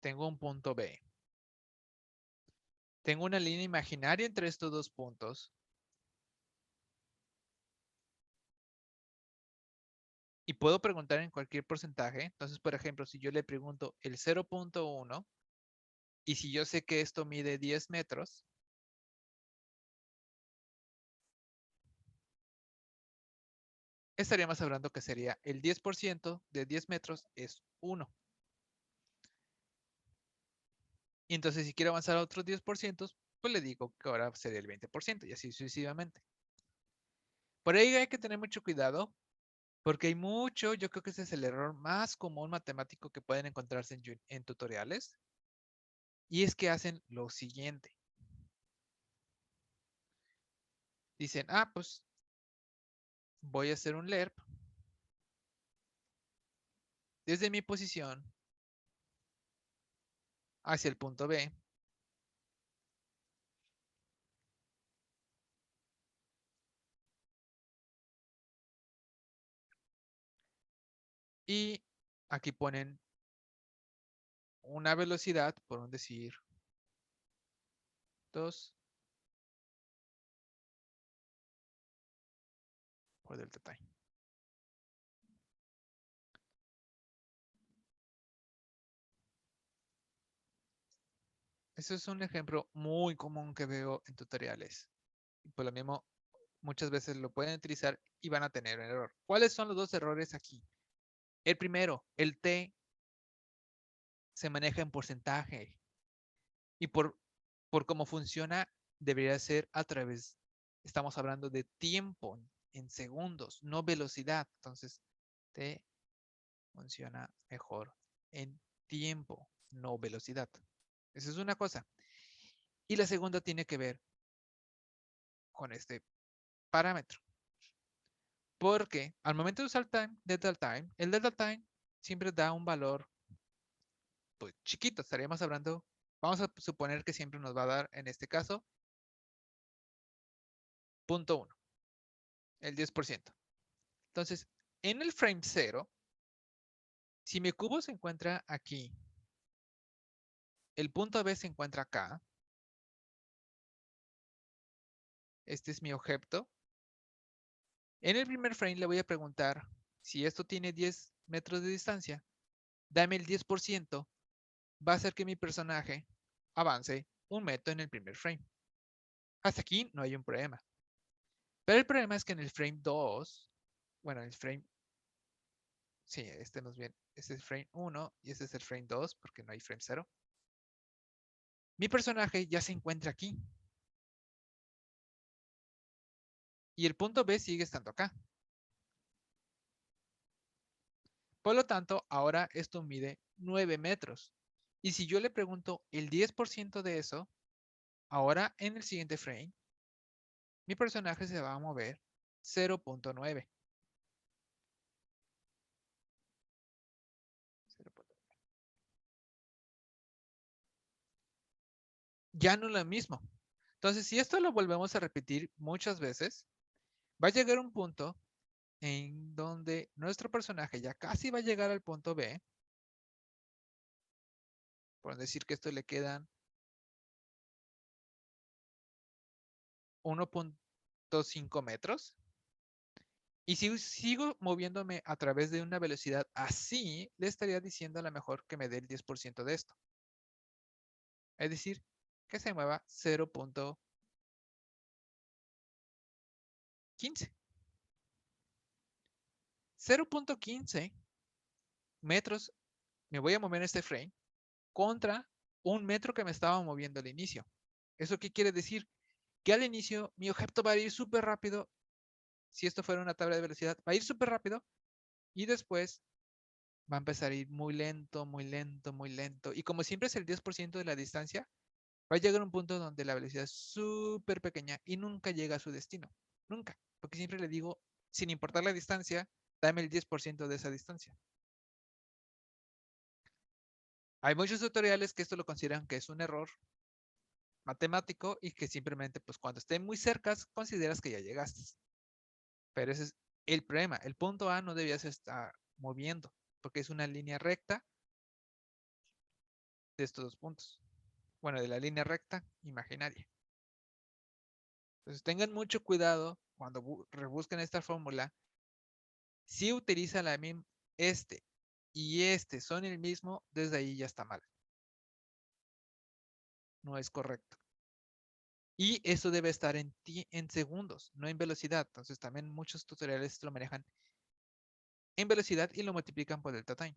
tengo un punto B, tengo una línea imaginaria entre estos dos puntos, y puedo preguntar en cualquier porcentaje. Entonces, por ejemplo, si yo le pregunto el 0.1 y si yo sé que esto mide 10 metros, estaríamos hablando que sería el 10% de 10 metros es 1. Y entonces si quiero avanzar a otros 10%, pues le digo que ahora sería el 20% y así sucesivamente. Por ahí hay que tener mucho cuidado porque hay mucho, yo creo que ese es el error más común matemático que pueden encontrarse en tutoriales. Y es que hacen lo siguiente. Dicen, pues voy a hacer un LERP desde mi posición hacia el punto B. Y aquí ponen una velocidad, por un decir 2 por delta time. Eso es un ejemplo muy común que veo en tutoriales. Y por lo mismo, muchas veces lo pueden utilizar y van a tener un error. ¿Cuáles son los dos errores aquí? El primero, el T se maneja en porcentaje. Y por cómo funciona, debería ser a través, estamos hablando de tiempo, en segundos, no velocidad. Entonces, te funciona mejor en tiempo, no velocidad. Esa es una cosa. Y la segunda tiene que ver con este parámetro. Porque al momento de usar el delta time siempre da un valor pues, chiquito. Estaríamos hablando, vamos a suponer que siempre nos va a dar, en este caso, 0.1, el 10%. Entonces, en el frame 0, si mi cubo se encuentra aquí, el punto B se encuentra acá, este es mi objeto. En el primer frame le voy a preguntar si esto tiene 10 metros de distancia, dame el 10%, va a hacer que mi personaje avance 1 metro en el primer frame. Hasta aquí no hay un problema. Pero el problema es que en el frame 2, bueno, el frame, sí, este nos viene, este es el frame 1 y este es el frame 2 porque no hay frame 0. Mi personaje ya se encuentra aquí. Y el punto B sigue estando acá. Por lo tanto, ahora esto mide 9 metros. Y si yo le pregunto el 10% de eso, ahora en el siguiente frame, mi personaje se va a mover 0.9. Ya no es lo mismo. Entonces, si esto lo volvemos a repetir muchas veces, va a llegar un punto en donde nuestro personaje ya casi va a llegar al punto B. Por decir que esto le quedan 1.5 metros. Y si sigo moviéndome a través de una velocidad así, le estaría diciendo a lo mejor que me dé el 10% de esto. Es decir, que se mueva 0.15. 0.15 metros me voy a mover en este frame contra 1 metro que me estaba moviendo al inicio. ¿Eso qué quiere decir? Que al inicio mi objeto va a ir súper rápido. Si esto fuera una tabla de velocidad, va a ir súper rápido y después va a empezar a ir muy lento, muy lento, muy lento. Y como siempre es el 10% de la distancia, va a llegar a un punto donde la velocidad es súper pequeña y nunca llega a su destino. Nunca. Porque siempre le digo, sin importar la distancia, dame el 10% de esa distancia. Hay muchos tutoriales que esto lo consideran que es un error matemático y que simplemente, pues cuando estén muy cerca, consideras que ya llegaste. Pero ese es el problema. El punto A no debías estar moviendo porque es una línea recta de estos dos puntos. Bueno, de la línea recta imaginaria. Entonces tengan mucho cuidado cuando rebusquen esta fórmula. Si utiliza la misma, este y este son el mismo, desde ahí ya está mal. No es correcto. Y eso debe estar en segundos, no en velocidad. Entonces también muchos tutoriales lo manejan en velocidad y lo multiplican por delta time.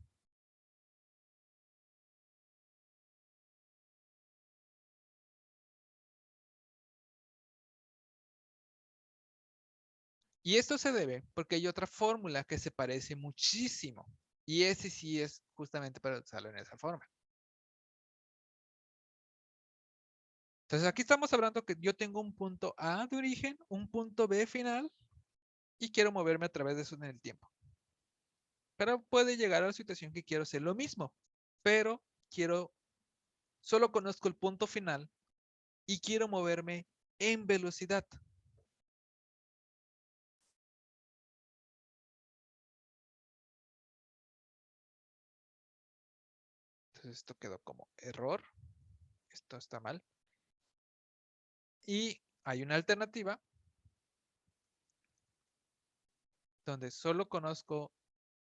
Y esto se debe porque hay otra fórmula que se parece muchísimo. Y ese sí es justamente para usarlo en esa forma. Entonces aquí estamos hablando que yo tengo un punto A de origen, un punto B final y quiero moverme a través de eso en el tiempo. Pero puede llegar a la situación que quiero hacer lo mismo, pero solo conozco el punto final y quiero moverme en velocidad. Entonces esto quedó como error. Esto está mal. Y hay una alternativa donde solo conozco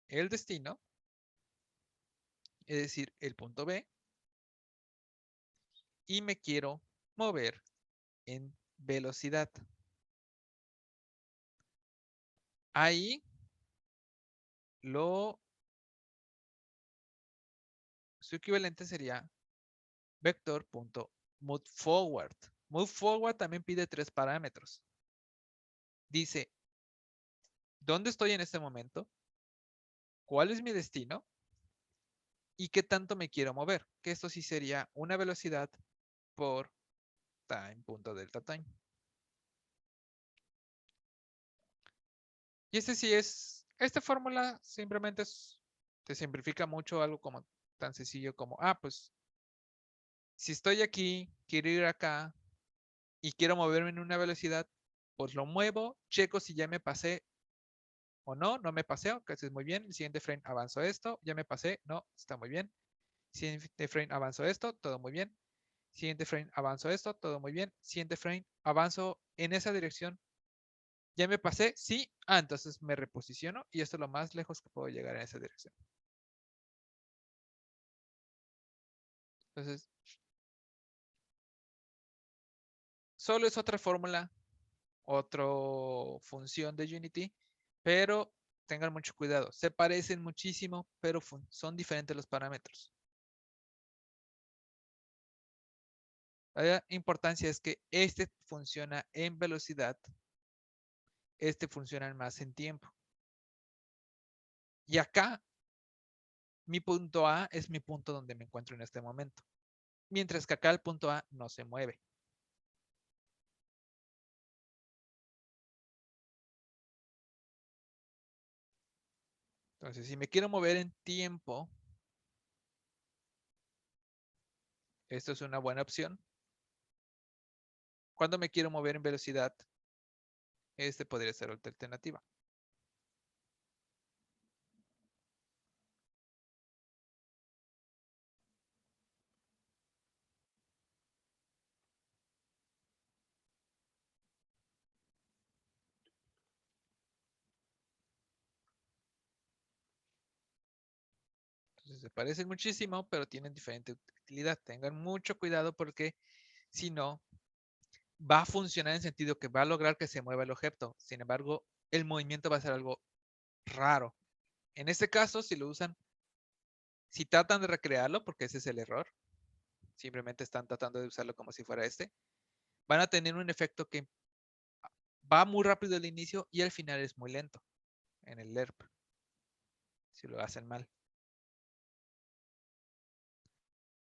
el destino, es decir, el punto B, y me quiero mover en velocidad. Ahí estoy Su equivalente sería vector.moveForward. MoveForward también pide 3 parámetros. Dice, ¿dónde estoy en este momento? ¿Cuál es mi destino? ¿Y qué tanto me quiero mover? Que esto sí sería una velocidad por time.delta time. Y este sí es, esta fórmula simplemente te simplifica mucho algo como tan sencillo como, pues si estoy aquí, quiero ir acá y quiero moverme en una velocidad, pues lo muevo, checo si ya me pasé o no, no me pasé, que es muy bien. El siguiente frame avanzo esto, ya me pasé, no, está muy bien. Siguiente frame avanzo esto, todo muy bien. Siguiente frame avanzo esto, todo muy bien. Siguiente frame avanzo en esa dirección. Ya me pasé, sí. Entonces me reposiciono y esto es lo más lejos que puedo llegar en esa dirección. Entonces, solo es otra fórmula, otra función de Unity, pero tengan mucho cuidado. Se parecen muchísimo, pero son diferentes los parámetros. La importancia es que este funciona en velocidad, este funciona más en tiempo. Y acá, mi punto A es mi punto donde me encuentro en este momento. Mientras que acá el punto A no se mueve. Entonces, si me quiero mover en tiempo, esto es una buena opción. Cuando me quiero mover en velocidad, este podría ser otra alternativa. Entonces, se parecen muchísimo, pero tienen diferente utilidad. Tengan mucho cuidado porque si no, va a funcionar en el sentido que va a lograr que se mueva el objeto. Sin embargo, el movimiento va a ser algo raro. En este caso, si lo usan, si tratan de recrearlo, porque ese es el error, simplemente están tratando de usarlo como si fuera este, van a tener un efecto que va muy rápido al inicio y al final es muy lento en el LERP, si lo hacen mal.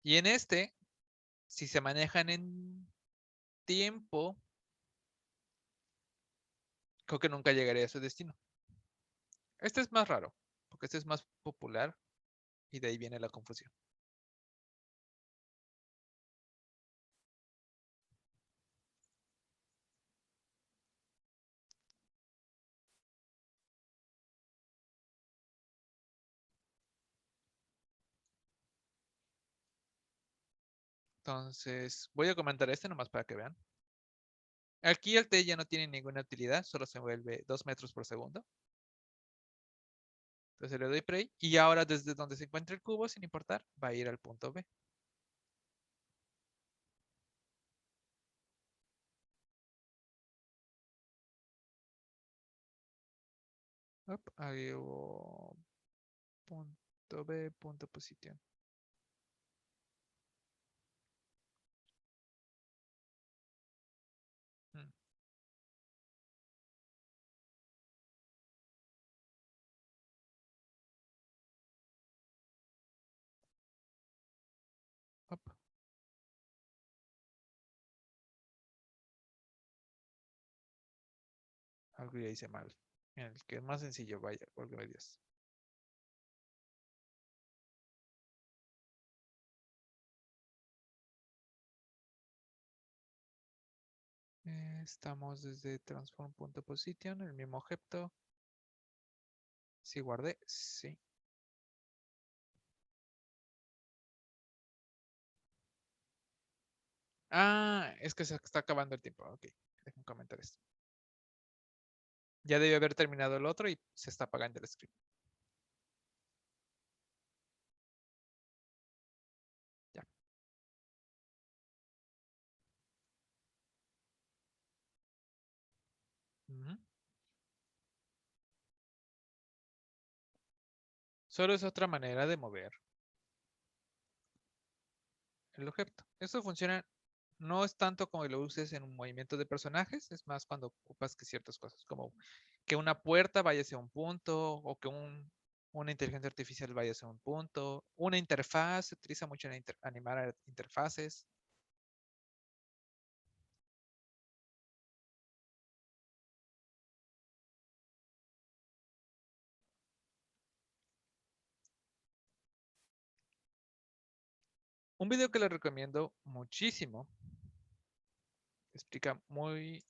Y en este, si se manejan en tiempo, creo que nunca llegaría a su destino. Este es más raro, porque este es más popular y de ahí viene la confusión. Entonces, voy a comentar este nomás para que vean. Aquí el T ya no tiene ninguna utilidad, solo se mueve 2 metros por segundo. Entonces le doy play y ahora desde donde se encuentra el cubo, sin importar, va a ir al punto B. Ahí hubo punto B, punto posición. Mm. Up. Algo ya hice mal. El que es más sencillo, vaya, válgame Dios. Estamos desde transform.position, el mismo objeto. Sí guardé, sí. Es que se está acabando el tiempo. Ok, déjenme comentar esto. Ya debió haber terminado el otro y se está apagando el script. Ya. Ujú. Solo es otra manera de mover el objeto. Eso funciona, no es tanto como lo uses en un movimiento de personajes, es más cuando ocupas que ciertas cosas, como que una puerta vaya hacia un punto o que una inteligencia artificial vaya hacia un punto. Una interfaz se utiliza mucho en animar interfaces. Un video que les recomiendo muchísimo explica muy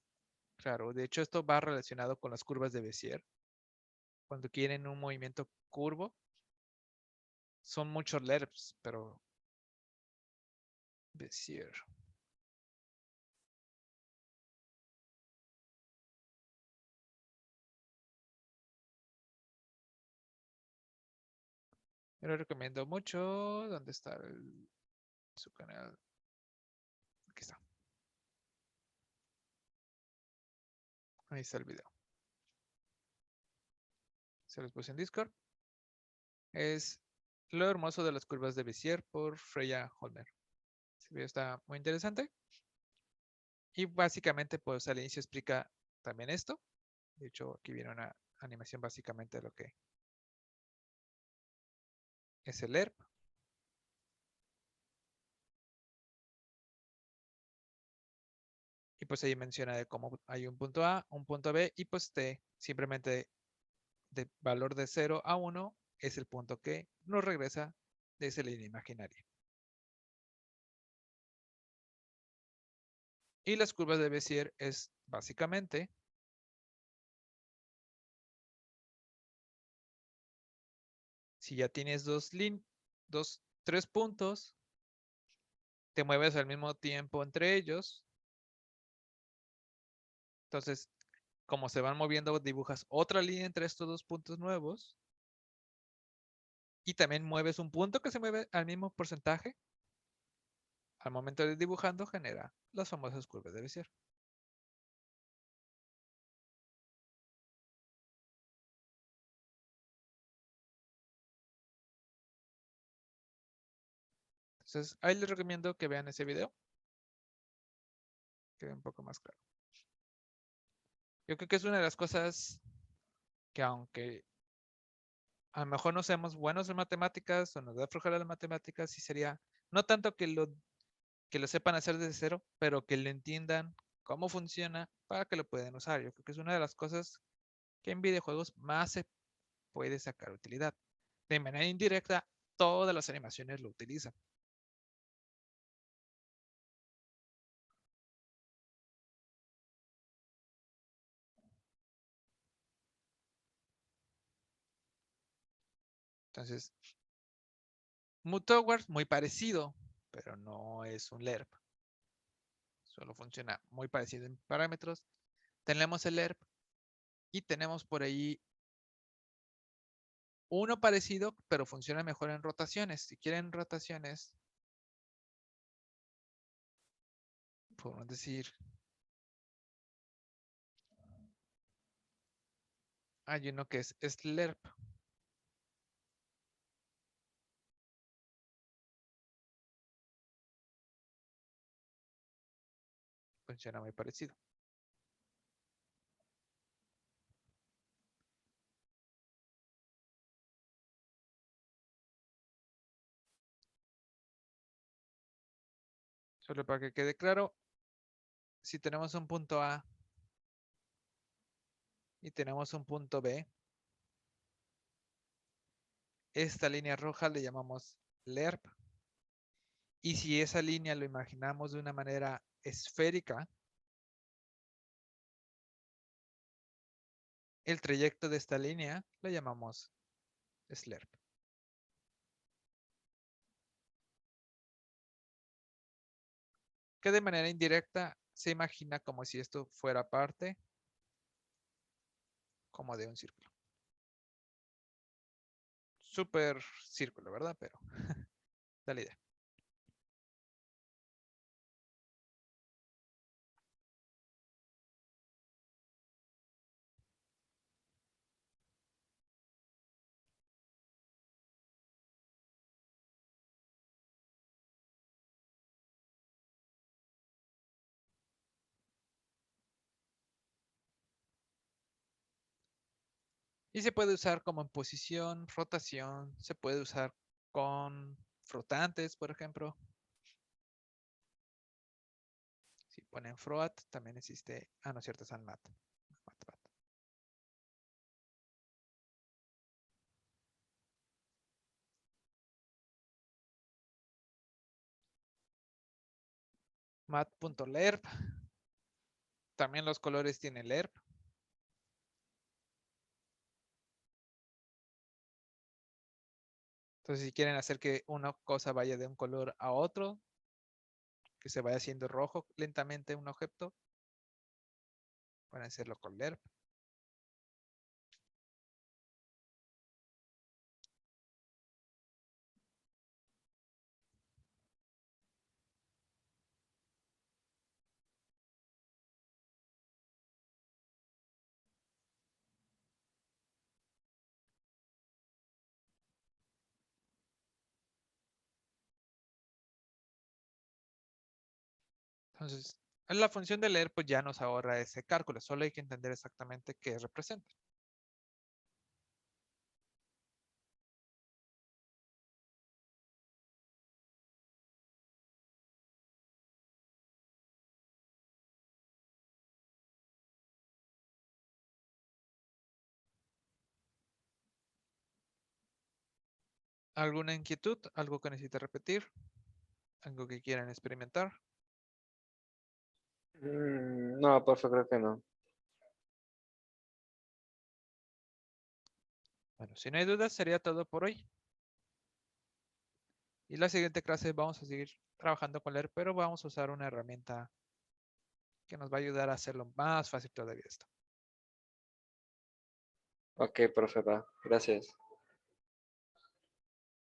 claro. De hecho, esto va relacionado con las curvas de Bézier. Cuando quieren un movimiento curvo, son muchos LERPs, pero Bézier. Yo lo recomiendo mucho. ¿Dónde está su canal? Aquí está. Ahí está el video. Se los puse en Discord. Es lo hermoso de las curvas de Bézier por Freya Holmer. Este video está muy interesante. Y básicamente, pues al inicio explica también esto. De hecho, aquí viene una animación básicamente de lo que es el ERP. Y pues ahí menciona de cómo hay un punto A, un punto B y pues simplemente de valor de 0 a 1 es el punto que nos regresa de esa línea imaginaria. Y las curvas de Bézier es básicamente si ya tienes tres puntos, te mueves al mismo tiempo entre ellos. Entonces, como se van moviendo, dibujas otra línea entre estos dos puntos nuevos. Y también mueves un punto que se mueve al mismo porcentaje. Al momento de dibujando, genera las famosas curvas de Bézier. Entonces, ahí les recomiendo que vean ese video. Quede un poco más claro. Yo creo que es una de las cosas que aunque a lo mejor no seamos buenos en matemáticas o nos da flojera las matemáticas, sí sería, no tanto que lo sepan hacer desde cero, pero que lo entiendan cómo funciona para que lo puedan usar. Yo creo que es una de las cosas que en videojuegos más se puede sacar utilidad. De manera indirecta, todas las animaciones lo utilizan. Entonces, Towards muy parecido, pero no es un LERP. Solo funciona muy parecido en parámetros. Tenemos el LERP y tenemos por ahí uno parecido, pero funciona mejor en rotaciones. Si quieren rotaciones, podemos decir, hay uno que es SLERP. Funciona muy parecido. Solo para que quede claro, si tenemos un punto A y tenemos un punto B, esta línea roja le llamamos LERP. Y si esa línea lo imaginamos de una manera esférica, el trayecto de esta línea lo llamamos SLERP. Que de manera indirecta se imagina como si esto fuera parte como de un círculo. Súper círculo, ¿verdad? Pero da la idea. Y se puede usar como en posición, rotación, se puede usar con flotantes, por ejemplo. Si ponen float, también existe. Ah, no es cierto, es al mat. Mat.lerp. También los colores tienen lerp. Entonces, si quieren hacer que una cosa vaya de un color a otro, que se vaya haciendo rojo lentamente un objeto, pueden hacerlo con lerp. Entonces, la función de leer pues ya nos ahorra ese cálculo, solo hay que entender exactamente qué representa. ¿Alguna inquietud? ¿Algo que necesite repetir? ¿Algo que quieran experimentar? No, profe, creo que no. Bueno, si no hay dudas, sería todo por hoy. Y la siguiente clase vamos a seguir trabajando con leer, pero vamos a usar una herramienta que nos va a ayudar a hacerlo más fácil todavía esto. Ok, profe, va. Gracias.